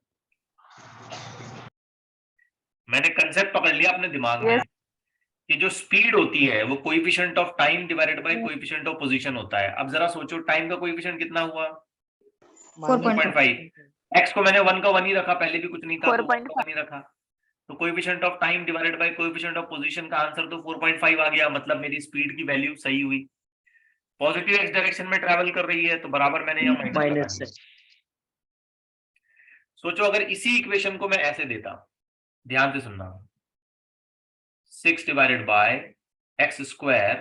मैंने कंसेप्ट पकड़ लिया अपने दिमाग में कि जो स्पीड होती है वो coefficient of time divided by coefficient of position होता है। अब जरा सोचो टाइम का कोएफिशिएंट कितना हुआ? 4.5। एक्स को मैंने 1 का 1 ही रखा, पहले भी कुछ नहीं था, 1 का 1 ही रखा, तो coefficient of time divided by coefficient of position का आंसर तो 4.5 आ गया। मतलब मेरी स्पीड की वैल्यू सही हुई, पॉजिटिव एक्स डायरेक्शन में ट्रैवल कर रही है, तो बराबर मैंने यहाँ माइनस Minus. सोचो अगर इसी इक्वेशन को मैं ऐसे देता, ध्यान से सुनना, 6 divided by x square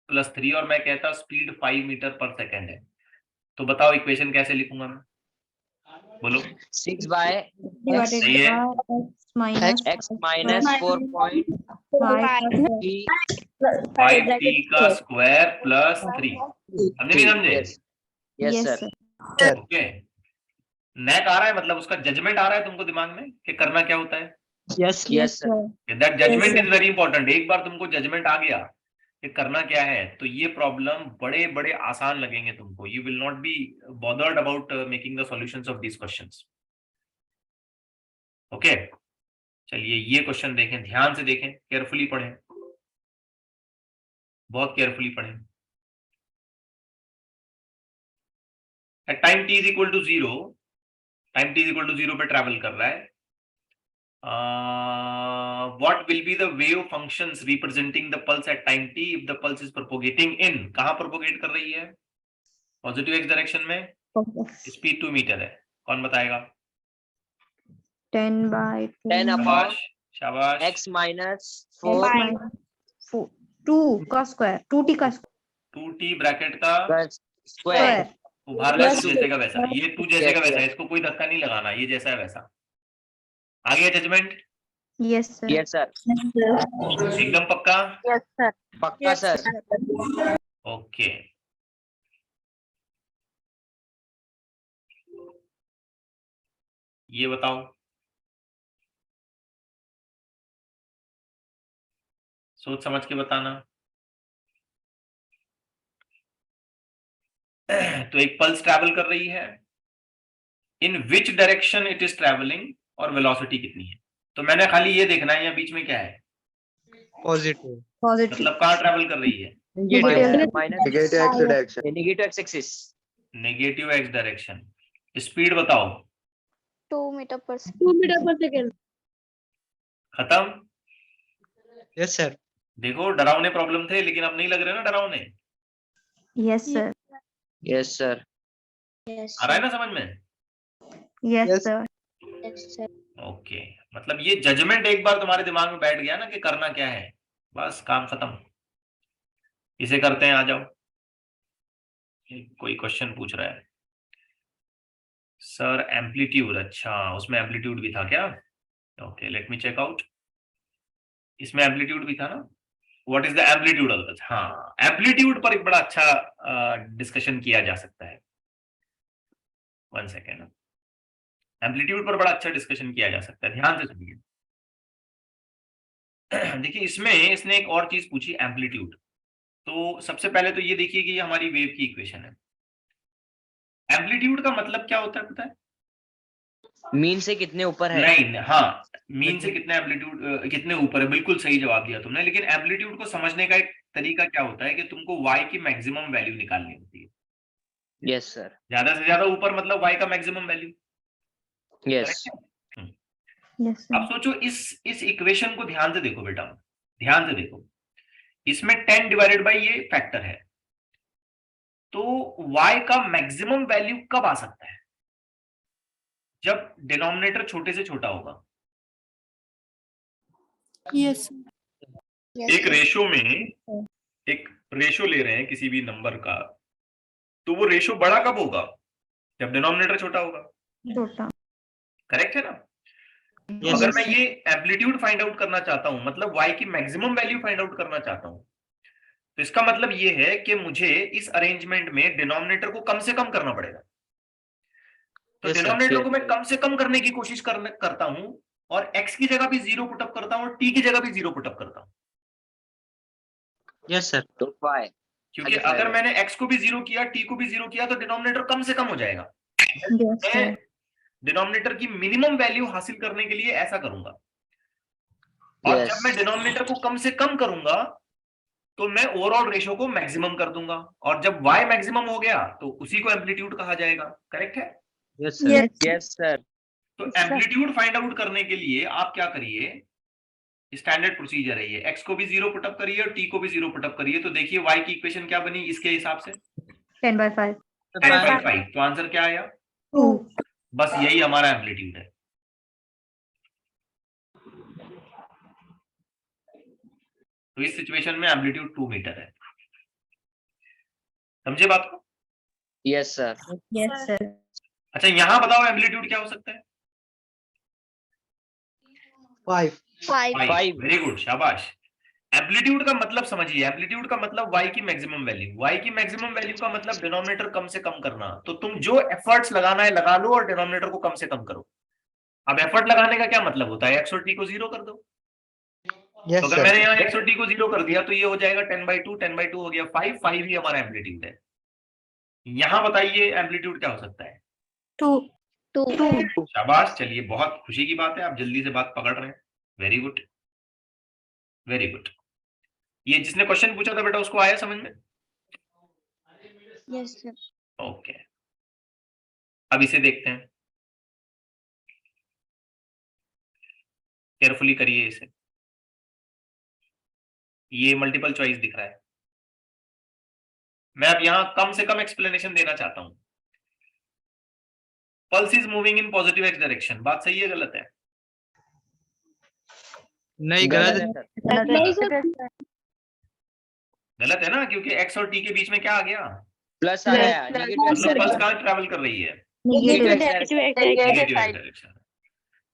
plus 3, और मैं कहता स्पीड 5 मीटर पर सेकेंड है, तो बताओ इक्वेशन कैसे लिखूंगा मैं? बोलो। 6 by Divided सही है। by x minus 4.5 5t का स्क्वायर प्लस 3। समझे नहीं समझे? Yes. Yes, Yes, sir. sir. Okay, नेक आ रहा है, मतलब उसका जजमेंट आ रहा है तुमको दिमाग में कि करना क्या होता है। Yes. Yes, sir. That judgement is very important. एक बार तुमको जजमेंट आ गया कि करना क्या है, तो ये प्रॉब्लम बड़े बड़े आसान लगेंगे तुमको। You will not be bothered about making the solutions of these questions. Okay, चलिए ये क्वेश्चन देखें, ध्यान से देखें, केयरफुली पढ़ें, बहुत केयरफुली पढ़ें। At time t is equal to 0, time t is equal to 0 पे ट्रैवल कर रहा है। What will be the wave functions representing the pulse at time t if the pulse is propagating in, कहाँ propagate कर रही है? Positive x direction में, speed 2 metre है। कौन बताएगा? 10 by 10 upon शाबाश शाबाश। x minus 4 2 का स्क्वायर, 2t का 2t ब्रैकेट का square. स्क्वायर। उभार ला, Yes, तू जैसे का वैसा, ये तू जैसे Yes, का वैसा, yes. इसको कोई धक्का नहीं लगाना, ये जैसा है वैसा। आ गया judgement? Yes, sir. Yes, sir. एकदम पक्का? Yes, sir. Pakka, sir. Okay, ये बताओ, सोच समझ के बताना। तो एक पल्स ट्रैवल कर रही है, in which direction it is travelling, और वेलोसिटी कितनी है। तो मैंने खाली ये देखना है यहाँ बीच में क्या है, Positive. Positive. मतलब कहाँ ट्रैवल कर रही है? Minus Negative x direction. negative x axis. Negative x direction. Speed बताओ। 2 meter per second. खत्म। Yes, sir. देखो डरावने प्रॉब्लम थे, लेकिन अब नहीं लग रहे ना डरावने। Yes, sir. Yes, sir. Yes, आ रहा है ना समझ में? Yes, Yes. sir. yes, sir. Okay, मतलब ये जजमेंट एक बार तुम्हारे दिमाग में बैठ गया ना कि करना क्या है, बस काम खत्म। इसे करते हैं, आ जाओ। कोई क्वेश्चन पूछ रहा है सर एम्पलीट्यूड, अच्छा उसमें एम्पलीट्यूड भी था क्या? Okay, let me check out. इसमें एम्पलीट्यूड भी था ना? What is the amplitude of this? हाँ, एम्पलीट्यूड पर एक बड़ा अच्छा डिस्कशन किया जा सकता है। 1 सेकेंड, एम्पलीट्यूड पर बड़ा अच्छा डिस्कशन किया जा सकता है, ध्यान से सुनिए। देखिए इसमें इसने एक और चीज पूछी, एम्पलीट्यूड। तो सबसे पहले तो ये देखिए कि ये हमारी वेव की इक्वेशन है। एम्पलीट्यूड का मतलब क्या होता है पता है? मीन से कितने ऊपर है? नहीं, हाँ, मीन से कितना एम्पलीट्यूड कितने ऊपर है, बिल्कुल सही जवाब दिया तुमने। लेकिन एम्पलीट्यूड को समझने का एक तरीका क्या होता है कि तुमको y की मैक्सिमम वैल्यू निकालनी होती है। Yes sir. ज्यादा से ज्यादा ऊपर मतलब y का मैक्सिमम वैल्यू। यस। Yes, अब सोचो इस इक्वेशन को ध्यान से देखो बेटा, ध्यान से देखो। इसमें 10 डिवाइडेड बाई ये फैक्टर है, तो y का मैक्सिमम वैल्यू कब आ सकता है? जब डिनोमिनेटर छोटे से छोटा होगा। Yes. एक रेशो में एक रेशो ले रहे हैं किसी भी नंबर का, तो वो रेशो बड़ा कब होगा? जब डिनोमिनेटर छोटा होगा। छोटा। करेक्ट है ना? तो Yes, अगर sir. मैं ये एम्पलीट्यूड फाइंड आउट करना चाहता हूं, मतलब y की मैक्सिमम वैल्यू फाइंड आउट करना चाहता हूं, तो इसका मतलब ये है कि मुझे इस अरेंजमेंट में डिनोमिनेटर को कम से कम करना पड़ेगा। तो Yes, sir. डिनोमिनेटर को मैं कम से कम करने की कोशिश करता हूं, और x की जगह भी 0 पुटअप करता हूं और t की जगह भी 0 पुटअप करता हूं। Yes, sir. तो 5। क्योंकि अच्छा, अगर five मैंने x को भी 0 किया, t को भी 0 किया, तो डिनोमिनेटर कम से कम हो जाएगा। Yes, मैं sir. डिनोमिनेटर की मिनिमम वैल्यू हासिल करने के लिए ऐसा करूंगा, और Yes. जब मैं डिनोमिनेटर को कम से कम करूंगा तो मैं ओवरऑल रेशो को मैक्सिमम कर दूंगा, और जब y मैक्सिमम हो गया तो उसी को एम्पलीट्यूड कहा जाएगा। करेक्ट है? Yes, sir. Yes. Yes sir. तो एम्पलीट्यूड फाइंड आउट करने के लिए आप क्या करिए, स्टैंडर्ड प्रोसीजर है ये, x को भी 0 पुटअप करिए और t को भी 0 पुटअप करिए। तो देखिए y की इक्वेशन क्या बनी इसके हिसाब से, 10/5. 10/5। तो आंसर क्या आया? 2. बस यही हमारा एम्पलीट्यूड है। तो इस सिचुएशन में एम्पलीट्यूड 2 मीटर है। समझे बात को? Yes sir. Yes, sir. अच्छा, यहां बताओ एम्पलीट्यूड क्या हो सकता है? 5. 5. 5। वेरी गुड, शाबाश। एम्पलीट्यूड का मतलब समझिए, एम्पलीट्यूड का मतलब y की मैक्सिमम वैल्यू। y की मैक्सिमम वैल्यू का मतलब डिनोमिनेटर कम से कम करना। तो तुम जो एफर्ट्स लगाना है लगा लो और डिनोमिनेटर को कम से कम करो। अब एफर्ट लगाने का क्या मतलब होता है? x और t को 0 कर दो। Yes, तो अगर sir. मैंने यहाँ x और t को 0 कर दिया तो ये हो जाएगा 10/2, 10/2 हो गया 5, 5 ही हमारा एम्पलीट्यूड है। यहाँ बताइए एम्पलीट्यूड क्या हो सकता है? 2. शाबाश, चलिए, बहुत खुशी की बात है, आप जल्दी से बात पकड़ रहे हैं। Very good, very good. ये जिसने क्वेश्चन पूछा था बेटा उसको आया समझ में? Yes, sir. ओके, अब इसे देखते हैं, केयरफुली करिए इसे। ये मल्टीपल चॉइस दिख रहा है। मैं अब यहां कम से कम एक्सप्लेनेशन देना चाहता हूं। Pulse is moving in positive x direction, बात सही है गलत है? नहीं, गलत है. सर। नहीं सर. गलत है ना, क्योंकि एक्स और टी के बीच में क्या आ गया? प्लस आया। नेगेटिव एक्स मतलब पल्स डायरेक्शन। कहां ट्रैवल कर रही है? Negative x negative x direction.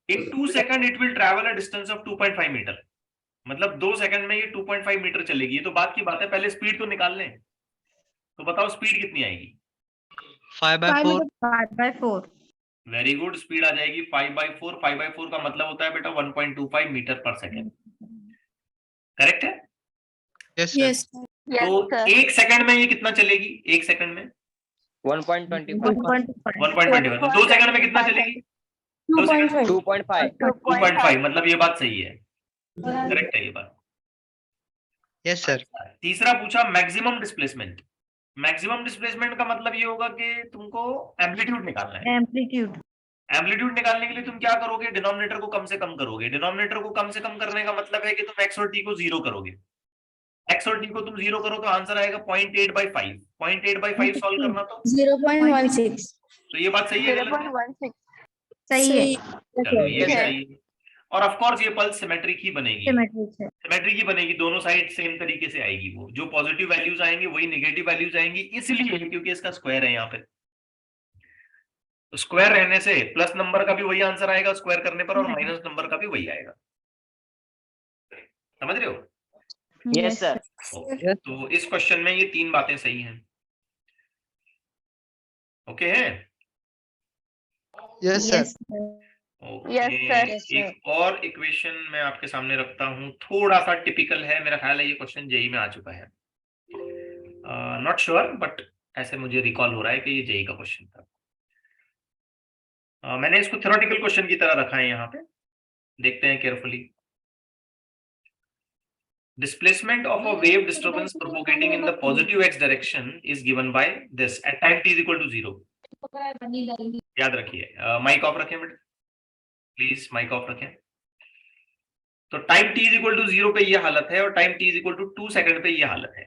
In 2 second it will travel a distance of 2.5 metre. मतलब 2 सेकंड में ये 2.5 मीटर चलेगी। ये तो बात की बात है, पहले स्पीड तो निकाल लें। तो बताओ स्पीड कितनी आएगी? 5/4. 5/4. वेरी गुड, स्पीड आ जाएगी 5/4। 5/4 का मतलब होता है बेटा 1.25 मीटर पर सेकेंड। करेक्ट है? Yes, sir. तो एक सेकंड में ये कितना चलेगी? एक सेकंड में 1.25। 1.25. तो 2 सेकंड में कितना चलेगी? 2.5। 2.5। मतलब ये बात सही है, करेक्ट है ये बात। Yes, sir. तीसरा पूछा मैक्सिमम डिस्प्लेसमेंट। मैक्सिमम डिस्प्लेसमेंट का मतलब ये होगा कि तुमको एम्पलीट्यूड निकालना है। Amplitude. एम्पलीट्यूड निकालने के लिए तुम क्या करोगे? डिनोमिनेटर को कम से कम करोगे। डिनोमिनेटर को कम से कम करने का मतलब है कि तुम x और t को 0 करोगे। x और t को तुम 0 करो तो आंसर आएगा 0.8/5। 0.8/5 सॉल्व करना तो 0.16. तो ये बात सही है गलत है? 0.16. सही है. चलो ये भी Yes, sir. सही है। और ऑफ कोर्स ये पल्स सिमेट्रिक ही बनेगी। Symmetric है. सिमेट्रिक ही बनेगी, दोनों साइड सेम तरीके से आएगी। वो जो पॉजिटिव वैल्यूज आएंगे वही नेगेटिव वैल्यूज आएंगी, इसलिए क्योंकि इसका स्क्वायर है यहाँ पे। तो स्क्वायर रहने से प्लस नंबर का भी वही आंसर आएगा स्क्वायर करने पर, और माइनस नंबर का भी वही आएगा। समझ रहे हो? Yes sir. ओके, तो इस क्वेश्चन में ये 3 बातें सही हैं। ओके है? Yes, sir. Okay, Yes, sir. एक और इक्वेशन मैं आपके सामने रखता हूं, थोड़ा सा टिपिकल है, मेरा ख्याल है ये क्वेश्चन जेई में आ चुका है। नॉट श्योर बट ऐसे मुझे रिकॉल हो रहा है कि ये जेई का क्वेश्चन था। मैंने इसको थ्योरेटिकल क्वेश्चन की तरह रखा है यहाँ पे, देखते हैं carefully. Displacement of a wave disturbance propagating in the positive x direction is given by this at time t is equal to 0. याद रखिए। माइक ऑफ रखें बेटा, प्लीज माइक ऑफ रखें। तो time t is equal to 0 पे ये हालत है और time t is equal to 2 second पे ये हालत है।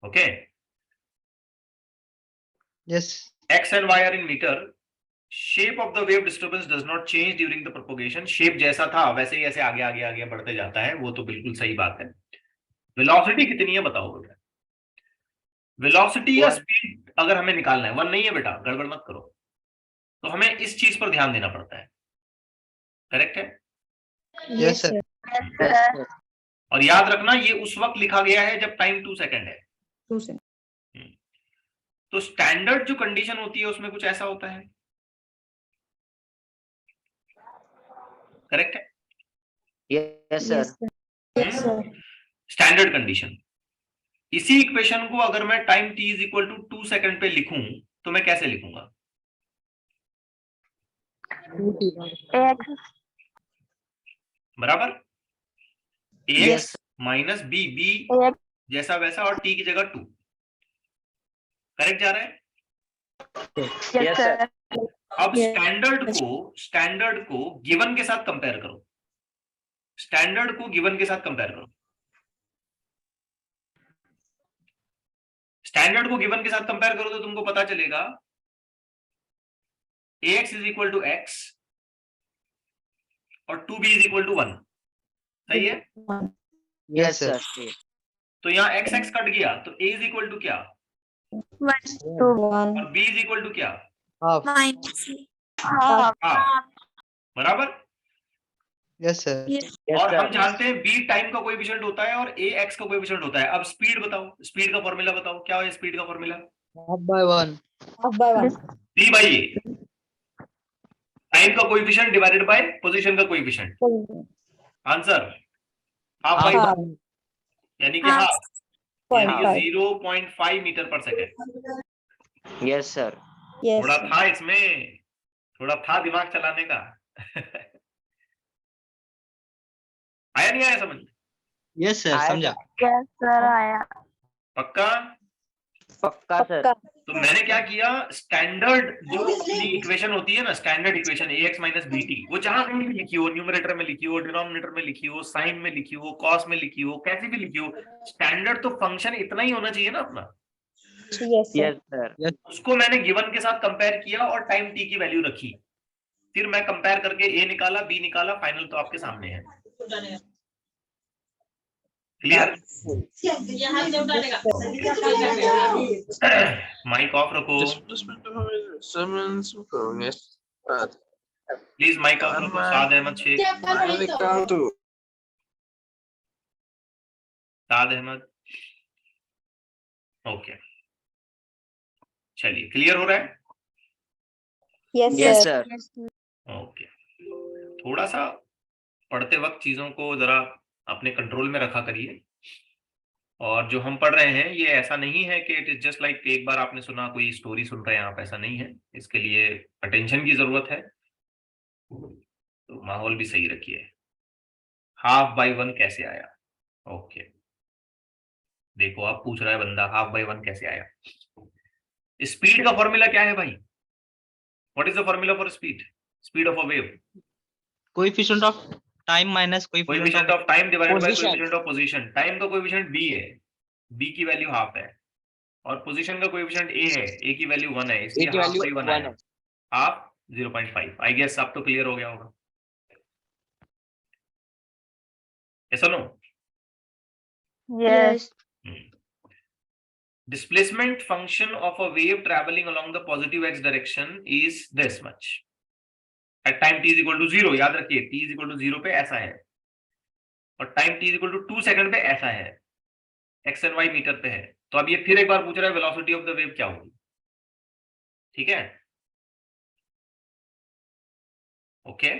Okay, Yes. x and y are in meter. Shape of the wave disturbance does not change during the propagation. Shape जैसा था वैसे ही ऐसे आगे आगे आगे बढ़ते जाता है, वो तो बिल्कुल सही बात है। वेलोसिटी कितनी है बताओ बेटा, वेलोसिटी या स्पीड अगर हमें निकालना है, 1 नहीं है बेटा, गड़बड़ मत करो, तो हमें इस चीज पर ध्यान देना पड़ता है। करेक्ट है? Yes, sir. और याद रखना ये उस वक्त लिखा गया है जब टाइम 2 सेकंड है। 2 सेकंड। तो स्टैंडर्ड जो कंडीशन होती है उसमें कुछ ऐसा होता है। करेक्ट है? Yes, sir. Standard condition. इसी इक्वेशन को अगर मैं time t is equal to 2 second पे लिखूं तो मैं कैसे लिखूंगा? बराबर, ax माइनस बी, बी जैसा वैसा और t की जगह 2। करेक्ट जा रहा है? Yes, sir. अब स्टैंडर्ड को गिवन के साथ कंपेयर करो। स्टैंडर्ड को गिवन के साथ कंपेयर करो। स्टैंडर्ड को गिवन के साथ कंपेयर करो तो तुमको पता चलेगा ax is equal to x और 2b इज इक्वल टू 1। सही है? Yes, sir. तो यहाँ x x कट गया तो a इज इक्वल टू क्या 1 और b इज इक्वल टू क्या Half. हाफ। बराबर। Yes, sir. और हम जानते हैं b टाइम का कोएफिशिएंट होता है और a x का कोएफिशिएंट होता है। अब स्पीड बताओ, स्पीड का फॉर्मूला बताओ, क्या है स्पीड का formula? Half by 1. b by a, time का कोएफिशिएंट डिवाइडेड बाय पोजीशन का कोएफिशिएंट। आंसर हाफ बाई 1 यानी कि हाफ, यानी कि 0.5 मीटर पर सेकेंड। Yes, sir. थोड़ा था इसमें, थोड़ा था दिमाग चलाने का। आया नहीं आया समझ? Yes, sir. समझा। पक्का? पक्का सर। तो मैंने क्या किया, स्टैंडर्ड जो इक्वेशन होती है ना, standard equation ax minus bt, वो जहां कहीं भी लिखी हो, न्यूमरेटर में लिखी हो, डिनोमिनेटर में लिखी हो, साइन में लिखी हो, कॉस में लिखी हो, कैसे भी लिखी हो, स्टैंडर्ड तो फंक्शन इतना ही होना चाहिए ना अपना। Yes, sir. उसको मैंने गिवन के साथ कंपेयर किया और टाइम t की वैल्यू रखी, फिर मैं कंपेयर करके a निकाला, b निकाला, फाइनल तो आपके सामने है। क्लियर? माइक ऑफ रखो प्लीज, माइक ऑफ रखो। साद अहमद शेख, साद अहमद। ओके, चलिए क्लियर हो रहा है? Yes, sir. ओके, थोड़ा सा पढ़ते वक्त चीजों को जरा अपने कंट्रोल में रखा करिए। और जो हम पढ़ रहे हैं ये ऐसा नहीं है कि इट इज जस्ट लाइक एक बार आपने सुना, कोई स्टोरी सुन रहे हैं आप, ऐसा नहीं है। इसके लिए अटेंशन की जरूरत है, तो माहौल भी सही रखिए। हाफ बाई 1 कैसे आया? ओके, देखो आप पूछ रहा है बंदा हाफ बाई 1 कैसे आया। स्पीड का फॉर्मूला क्या है भाई? What is the formula for speed? Speed of a wave, coefficient of time minus coefficient of time divided bye Position. Coefficient of position. Time का कोएफिशिएंट b है, b की value half है, और position का coefficient a है, a की value 1 है, इसलिए हाफ बाई 1 आया, हाफ 0.5। आई गेस अब तो क्लियर हो गया होगा। ऐसा no? Yes. Displacement function of a wave traveling along the positive x direction is this much at time t is equal to 0। याद रखिए t is equal to 0 पे ऐसा है और time t is equal to 2 second पे ऐसा है, x and y metre पे है। तो अब ये फिर एक बार पूछ रहा है वेलोसिटी ऑफ द वेव क्या होगी। ठीक है, ओके।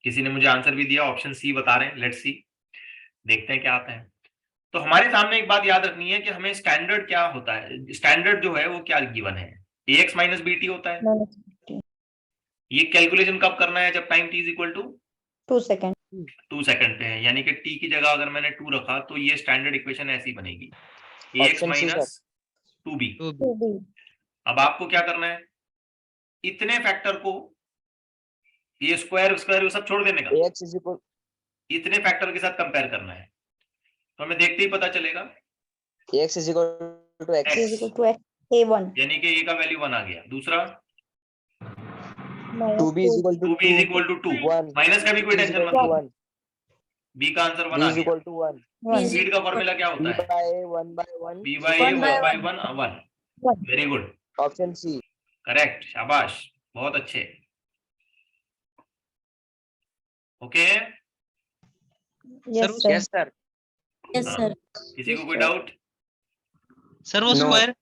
किसी ने मुझे आंसर भी दिया, ऑप्शन सी बता रहे हैं, लेट्स सी, देखते हैं क्या आता है। तो हमारे सामने एक बात याद रखनी है कि हमें स्टैंडर्ड क्या होता है, स्टैंडर्ड जो है वो क्या गिवन है, ax माइनस bt होता है। ये कैलकुलेशन कब करना है, जब time t is equal to 2 second 2 second पे है, यानी कि t की जगह अगर मैंने 2 रखा तो ये स्टैंडर्ड इक्वेशन ऐसी बनेगी, ax Option C, minus 2b। 2B. अब आपको क्या करना है, इतने फैक्टर को, ये स्क्वायर स्क्वायर सब छोड़ देने का, AX is equal इतने फैक्टर के साथ कंपेयर करना है। तो हमें देखते ही पता चलेगा AX is equal to X. is equal to x a1 यानी कि a का वैल्यू 1 आ गया। दूसरा 2B is equal to 2b is equal to 2, 1. Minus का भी कोई B is टेंशन equal मत to लो, 1. b का आंसर 1 B आ is गया। equal to 1. स्पीड का फॉर्मूला क्या B होता है, by A 1 by 1. b by a 1 by 1 1। Very good, Option C. Correct, शाबाश, बहुत अच्छे। Okay, yes sir Yes, sir. Yes, sir. किसी को कोई डाउट? सर वो No. स्क्वायर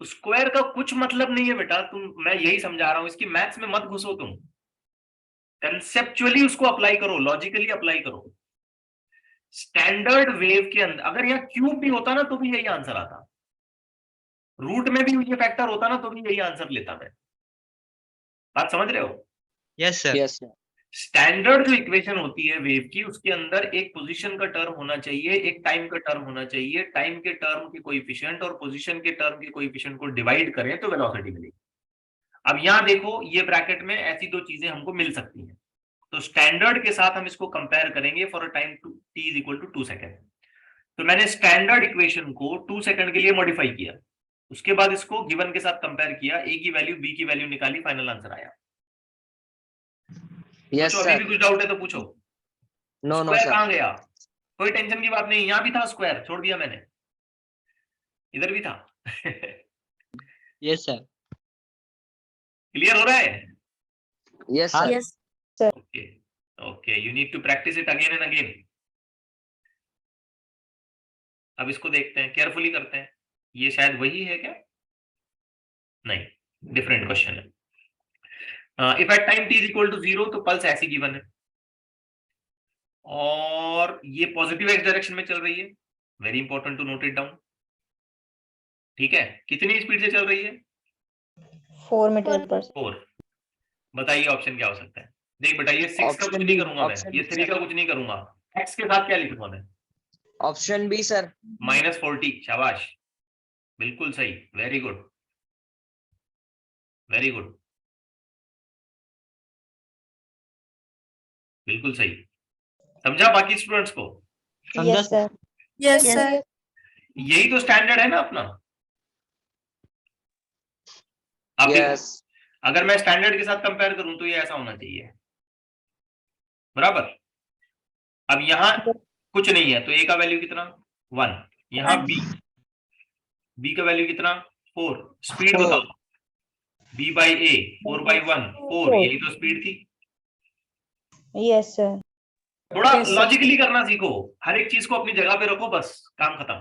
स्क्वायर का कुछ मतलब नहीं है बेटा, मैं यही समझा रहा हूं, इसकी मैथ्स में मत घुसो तुम, कंसेप्चुअली उसको अप्लाई करो, लॉजिकली अप्लाई करो। स्टैंडर्ड वेव के अंदर अगर यहाँ क्यूब भी होता ना तो भी यही आंसर आता, रूट में भी ये फैक्टर होता ना तो भी यही आंसर लेता मैं। बात समझ रहे हो? Yes sir Yes, sir. Standard जो इक्वेशन होती है वेव की, उसके अंदर एक पोजीशन का टर्म होना चाहिए, एक टाइम का टर्म होना चाहिए, टाइम के टर्म के कोएफिशिएंट और पोजीशन के टर्म के कोएफिशिएंट को डिवाइड करें तो वेलोसिटी मिलेगी। अब यहां देखो, ये ब्रैकेट में ऐसी दो चीजें हमको मिल सकती हैं, तो स्टैंडर्ड के साथ हम इसको कंपेयर करेंगे for a time t is equal to 2 second. तो मैंने स्टैंडर्ड इक्वेशन को 2 सेकंड के लिए मॉडिफाई किया, उसके बाद इसको गिवन के साथ कंपेयर किया, a की वैल्यू b की वैल्यू निकाली, फाइनल आंसर आया। Yes, पूछो, अभी sir. भी कुछ डाउट है तो पूछो। No, no, square sir. कहां गया? कोई टेंशन की बात नहीं, यहां भी था स्क्वायर, छोड़ दिया मैंने, इधर भी था। यस सर क्लियर हो रहा है? Yes, sir. Yes. Okay okay, you need to practise it again and again. अब इसको देखते हैं, केयरफुली करते हैं, ये शायद वही है क्या? नहीं, डिफरेंट क्वेश्चन है। If at time t is equal to 0 तो पल्स ऐसी गिवन है और ये पॉजिटिव एक्स डायरेक्शन में चल रही है, very important to note it down. ठीक है, कितनी स्पीड से चल रही है? 4 मीटर पर 4। बताइए ऑप्शन क्या हो सकता है? देख बेटा, ये 6 का Option कुछ B, नहीं करूंगा मैं, option ये B, 3 का कुछ नहीं करूंगा, x के साथ क्या लिखूंगा मैं? Option B, sir. -40। शाबाश, बिल्कुल सही, वेरी गुड वेरी गुड, बिल्कुल सही। समझा बाकी स्टूडेंट्स को? yes sir Yes, sir. यही तो स्टैंडर्ड है ना अपना। अब देखो, Yes. अगर मैं स्टैंडर्ड के साथ कंपेयर करूं तो ये ऐसा होना चाहिए, बराबर। अब यहां कुछ नहीं है तो a का वैल्यू कितना? 1। यहां b का वैल्यू कितना? 4। स्पीड 4. बताओ, b बाई a 4 बाई 1 4, यही तो स्पीड थी। yes sir थोड़ा Yes, sir. लॉजिकली करना सीखो, हर एक चीज को अपनी जगह पे रखो, बस काम खत्म।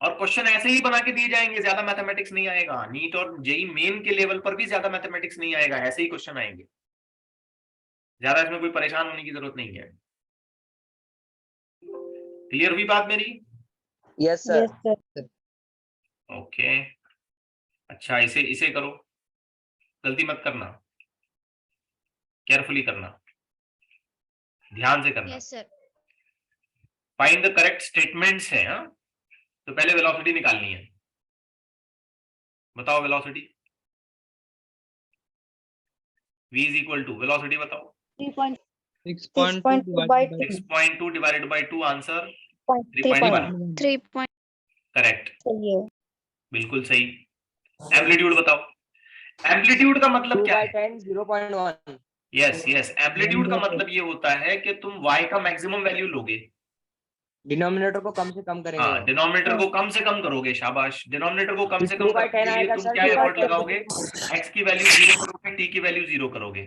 और क्वेश्चन ऐसे ही बना के दिए जाएंगे, ज्यादा मैथमेटिक्स नहीं आएगा, नीट और जेई मेन के लेवल पर भी ज्यादा मैथमेटिक्स नहीं आएगा, ऐसे ही क्वेश्चन आएंगे, ज्यादा इसमें कोई परेशान होने की जरूरत नहीं है। क्लियर हुई बात मेरी? Yes, sir. yes sir okay, अच्छा, इसे इसे करो, गलती मत करना, केयरफुली करना, ध्यान से करना। Yes, sir. Find the correct statements है। हाँ, तो पहले वेलोसिटी निकालनी है, बताओ velocity. v is equal to, velocity बताओ। 6.2 by 2 6.2 divided by 2, answer 3.1 3 point. Correct, चलिए बिल्कुल सही। एम्पलीट्यूड बताओ, एम्पलीट्यूड का मतलब 2 क्या by है? 10, 0.1. यस यस, एम्पलीट्यूड का मतलब ये होता है कि तुम y का मैक्सिमम वैल्यू लोगे, Denominator को कम से कम करेंगे. हाँ, डिनोमिनेटर को कम से कम करोगे, शाबाश। डिनोमिनेटर को कम से कम 2 by 10 करने के लिए आएगा तुम सर, क्या 2 by एफर्ट 10. लगाओगे? x की वैल्यू 0 करोगे, t की वैल्यू 0 करोगे।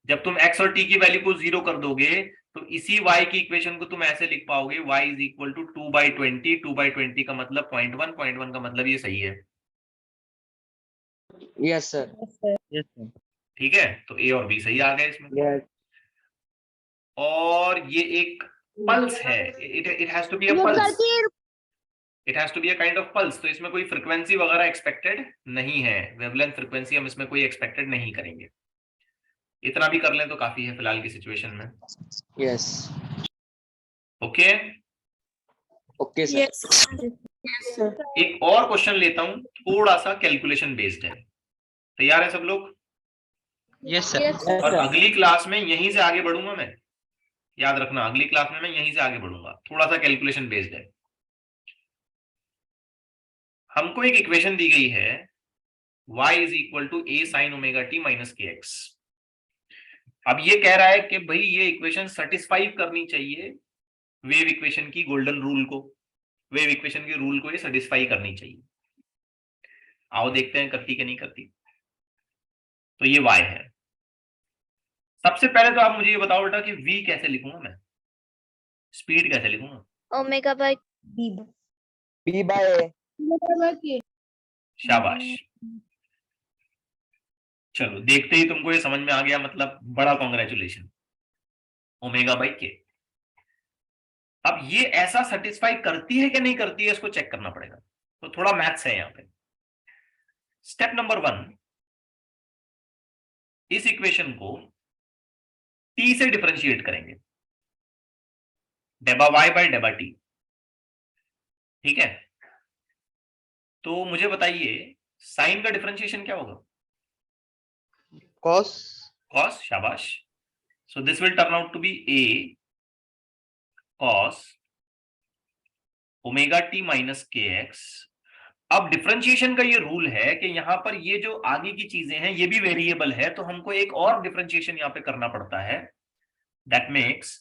जब तुम x और t की वैल्यू को 0 कर दोगे तो इसी y की इक्वेशन को तुम ऐसे लिख पाओगे, y is equal to 2 by 20, 2 by 20 का मतलब 0.1, 0.1 का मतलब ये सही है। Yes, sir. yes sir yes sir ठीक है, तो a और b सही आ गए इसमें। Yes. और ये एक पल्स है, it has to be a pulse, it has to be a kind of pulse. तो इसमें कोई फ्रीक्वेंसी वगैरह एक्सपेक्टेड नहीं है, वेवलेंथ फ्रीक्वेंसी हम इसमें कोई एक्सपेक्टेड नहीं करेंगे। इतना भी कर लें तो काफी है फिलहाल की सिचुएशन में। Yes. Okay, okay sir. Yes, sir. एक और क्वेश्चन लेता हूं, थोड़ा सा कैलकुलेशन बेस्ड है। तैयार है सब लोग? Yes sir. यस और सर। अगली क्लास में यहीं से आगे बढ़ूंगा मैं, याद रखना, अगली क्लास में मैं यहीं से आगे बढ़ूंगा। थोड़ा सा कैलकुलेशन बेस्ड है। हमको एक इक्वेशन दी गई है, y is equal to a sin omega t minus के एक्स। अब ये कह रहा है कि भाई ये इक्वेशन सेटिस्फाई करनी चाहिए वेव इक्वेशन की गोल्डन रूल को, वेव इक्वेशन के रूल को ये सेटिस्फाई करनी चाहिए। आओ देखते हैं करती कि नहीं करती। तो ये y है। सबसे पहले तो आप मुझे ये बताओ बेटा कि v कैसे लिखूंगा मैं, स्पीड कैसे लिखूंगा? Omega by बी बाय ए। शाबाश, चलो देखते ही तुमको ये समझ में आ गया, मतलब बड़ा कॉन्ग्रेचुलेशन, ओमेगा बाई के। अब ये ऐसा सेटिस्फाई करती है कि नहीं करती है, इसको चेक करना पड़ेगा। तो थोड़ा मैथ्स है यहाँ पे। स्टेप नंबर 1, इस इक्वेशन को t से डिफरेंशिएट करेंगे, डेबा y बाय डेबा t। ठीक है, तो मुझे बताइए साइन का डिफरेंशिएशन क्या होगा? कॉस। कॉस, शाबाश। So this will turn out to be a cos omega t minus के एक्स। अब डिफरेंशिएशन का ये रूल है कि यहां पर ये जो आगे की चीजें हैं ये भी वेरिएबल है, तो हमको एक और डिफरेंशिएशन यहां पे करना पड़ता है, दैट मेक्स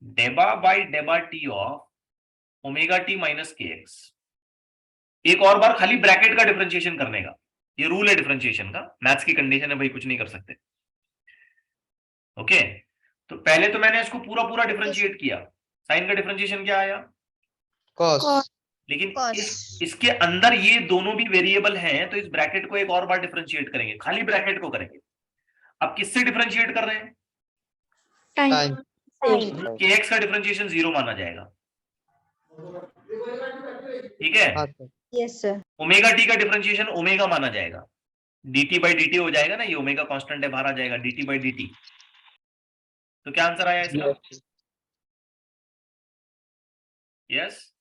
डेबा बाय डेबा t of omega T minus के एक्स। एक और बार खाली ब्रैकेट का डिफरेंशिएशन करने का, ये रूल है डिफरेंशिएशन का, मैथ्स की कंडीशन है भाई, कुछ नहीं कर सकते। ओके, तो पहले तो मैंने इसको पूरा पूरा डिफरेंशिएट किया, साइन का डिफरेंशिएशन क्या आया? कॉस। लेकिन cos. इसके अंदर ये दोनों भी वेरिएबल हैं, तो इस ब्रैकेट को एक और बार डिफरेंशिएट करेंगे, खाली ब्रैकेट को करेंगे। अब किससे डिफरेंशिएट कर रहे हैं? टाइम। के एक्स का डिफरेंशिएशन 0 माना जाएगा, ठीक है। हाँ sir. Yes sir. Omega T का डिफरेंशिएशन ओमेगा माना जाएगा, dt बाई dt हो जाएगा ना, ये ओमेगा कांस्टेंट है, बाहर आ जाएगा dt बाई dt। तो क्या आंसर आया इसका? Yes,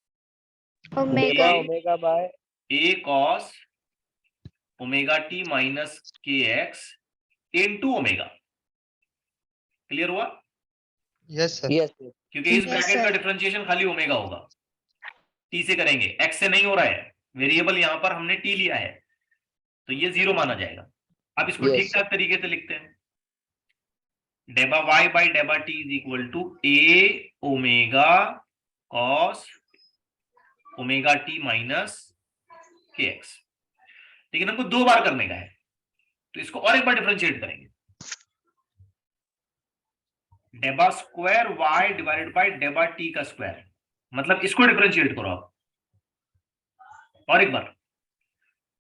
Omega. Omega by a cos omega T minus के एक्स इनटू ओमेगा। क्लियर हुआ? Yes sir. Yes sir. क्योंकि इस Yes, ब्रैकेट का sir. डिफरेंशिएशन खाली ओमेगा होगा, टी से करेंगे, एक्स से नहीं हो रहा है, वेरिएबल यहां पर हमने टी लिया है, तो ये 0 माना जाएगा। अब इसको Yes, ठीक ठाक तरीके से लिखते हैं, डेबा वाई बाई डेबा t is equal to a omega cos omega T minus के एक्स। लेकिन हमको 2 बार करने का है, तो इसको और एक बार डिफरेंशिएट करेंगे, डेबा स्क्वायर वाई डिवाइडेड बाय डेबा टी का स्क्वायर, मतलब इसको डिफरेंशिएट करो आप और एक बार।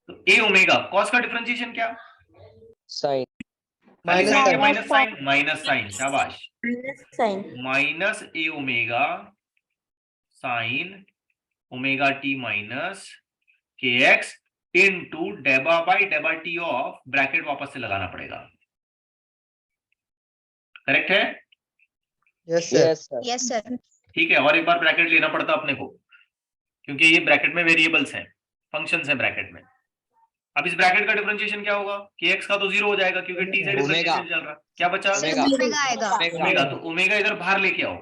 तो ए ओमेगा कॉस का डिफरेंशिएशन क्या? Sine. Minus sine, Minus minus sine, शाबाश, Minus sign. Minus a omega sine omega T minus के एक्स इनटू डेबा बाई डेबा टी ऑफ, ब्रैकेट वापस से लगाना पड़ेगा, करेक्ट है? Yes sir. Yes, sir. ठीक है, और एक बार ब्रैकेट लेना पड़ता अपने को, क्योंकि ये ब्रैकेट में वेरिएबल्स हैं, फंक्शंस हैं ब्रैकेट में। अब इस ब्रैकेट का डिफरेंशिएशन क्या होगा? के एक्स का तो 0 हो जाएगा क्योंकि टी से डिफरेंशिएशन चल रहा है, क्या बचा? Omega आएगा. ओमेगा, तो ओमेगा इधर बाहर लेके आओ,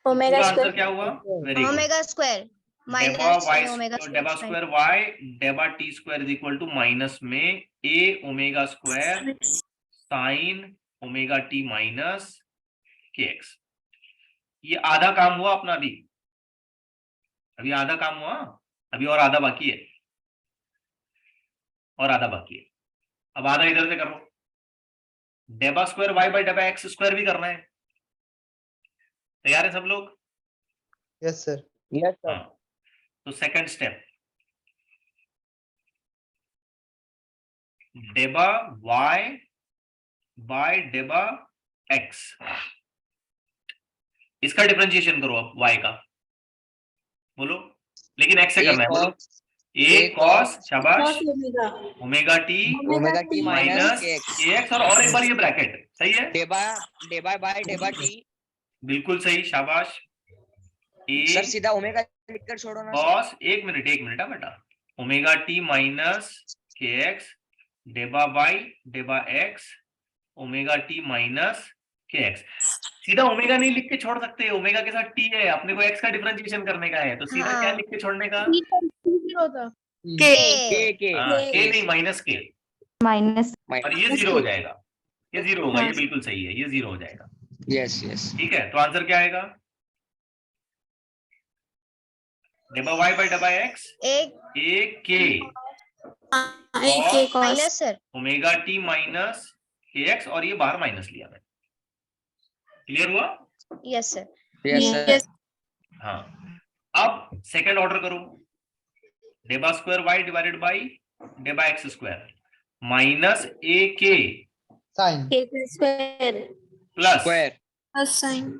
Omega पूरा आंसर square. क्या हुआ? Very good, Omega square. डेबा Minus वाई omega डेबा square. स्क्वायर वाई डेबा t square is equal to minus में a omega square sine omega T minus के एक्स। ये आधा काम हुआ अपना, अभी आधा काम हुआ, अभी और आधा बाकी है, और आधा बाकी है। अब आधा इधर से करो, डेबा स्क्वायर वाई बाई डेबा एक्स स्क्वायर भी करना है। तैयार है सब लोग? Yes sir. Yes sir. हाँ, तो सेकंड स्टेप, डेबा वाई बाय डेबा एक्स इसका डिफरेंशिएशन करो अब y का, बोलो, लेकिन x से करना है, बोलो a cos, शाबाश, ओमेगा t माइनस kx, और एक बार ये ब्रैकेट, सही है, डेबा बाय डेबा टी। बिल्कुल सही, शाबाश, सर a सीधा ओमेगा लिखकर छोड़ो ना। cos, एक मिनट बेटा, ओमेगा t माइनस kx डेबा बाई डेबा x omega t minus kx। सीधा ओमेगा नहीं लिख के छोड़ सकते, ओमेगा के साथ t है, अपने को x का डिफरेंशिएशन करने का है, तो सीधा हाँ। क्या लिख के छोड़ने का, के k नहीं माइनस k, माइनस और ये 0 हो जाएगा, ये 0 होगा, ये बिल्कुल सही है, ये 0 हो जाएगा, यस यस। ठीक है। तो आंसर क्या आएगा, डेबा y बाई डेबा x एक k minus sir, omega t minus kx, और ये बाहर माइनस लिया मैंने, क्लियर हुआ, यस सर, यस सर। हाँ। अब सेकंड ऑर्डर करो, डेबा स्क्वायर वाई डिवाइडेड बाई डेबा x square minus a k sine square plus square sine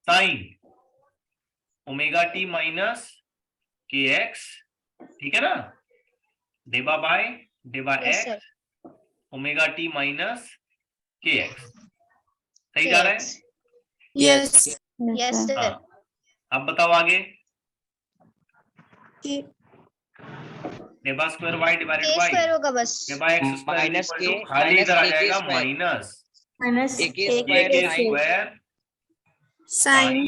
sine omega T minus के एक्स, ठीक है ना, डेबा बाय डेबा yes x sir, omega T minus के एक्स, सही जा रहा है, यस यस सर, हाँ। अब बताओ आगे, डेबा square y divided k by square होगा बस, डेबा x square minus equal to k खाली इधर आ जाएगा स्क्वायर माइनस ए के स्क्वायर के sine square sine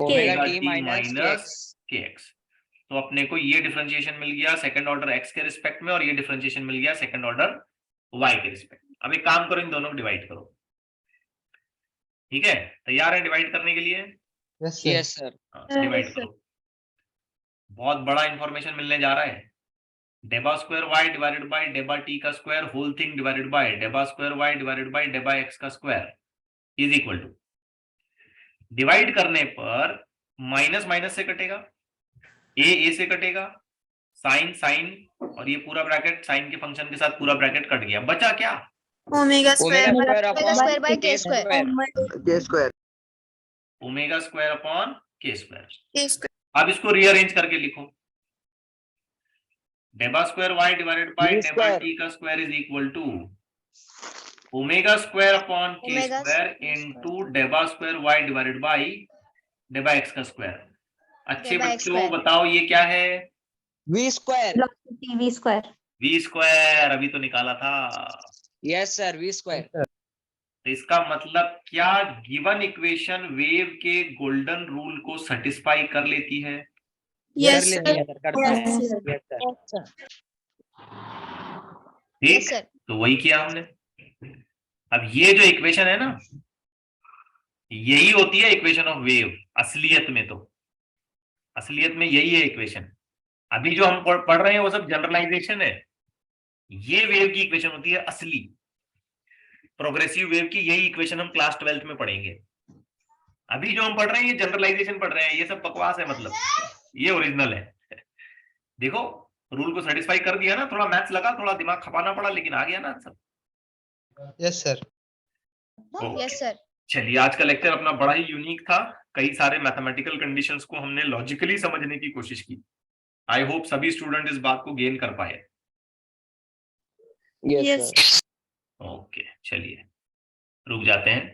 omega t T minus minus के एक्स। तो अपने को ये डिफरेंशिएशन मिल गया सेकंड ऑर्डर x के रिस्पेक्ट में, और ये डिफरेंशिएशन मिल गया सेकंड ऑर्डर y के रिस्पेक्ट में। अब एक काम करो, इन दोनों को डिवाइड करो, ठीक है, तैयार है डिवाइड करने के लिए, यस सर। डिवाइड करो, बहुत बड़ा इंफॉर्मेशन मिलने जा रहा है, डेबा स्क्वायर y डिवाइडेड बाय डेबा t का square whole thing divided by डेबा स्क्वायर y डिवाइडेड बाय डेबा x का square is equal to, divide करने पर माइनस माइनस से कटेगा, ए से कटेगा, साइन साइन, और ये पूरा ब्रैकेट साइन के फंक्शन के साथ पूरा ब्रैकेट कट गया, बचा क्या, omega square square by k square, omega square upon k square. अब इसको रीअरेंज करके लिखो, डेबा स्क्वायर y डिवाइडेड बाय डेबा t का square is equal to omega square upon k square into डेबा स्क्वायर y डिवाइडेड बाय डेबा x का स्क्वायर। अच्छे बच्चों बताओ ये क्या है, v square, v square, v square, अभी तो निकाला था, यस सर वी स्क्वायर। तो इसका मतलब क्या गिवन इक्वेशन वेव के गोल्डन रूल को सेटिस्फाई कर लेती है, कर लेती है सर, करता है, यस सर। ठीक, तो वही किया हमने। अब ये जो इक्वेशन है ना, यही होती है इक्वेशन ऑफ वेव असलियत में, तो असलियत में यही है इक्वेशन। अभी जो हम पढ़ रहे हैं वो सब जनरलाइजेशन है, ये वेव की इक्वेशन होती है असली, प्रोग्रेसिव वेव की यही इक्वेशन हम क्लास 12th में पढ़ेंगे। अभी जो हम पढ़ रहे हैं ये जनरलाइजेशन पढ़ रहे हैं, ये सब बकवास है, मतलब ये ओरिजिनल है। देखो रूल को सेटिस्फाई कर दिया ना, थोड़ा मैथ्स लगा, थोड़ा दिमाग खपाना पड़ा, लेकिन आ गया ना सब। Yes sir. Yes sir. चलिए आज का लेक्चर अपना बड़ा ही यूनिक था, कई सारे मैथमेटिकल कंडीशंस को हमने लॉजिकली समझने की कोशिश की। आई होप सभी स्टूडेंट इस बात को गेन कर पाए। Yes sir. ओके चलिए रुक जाते हैं।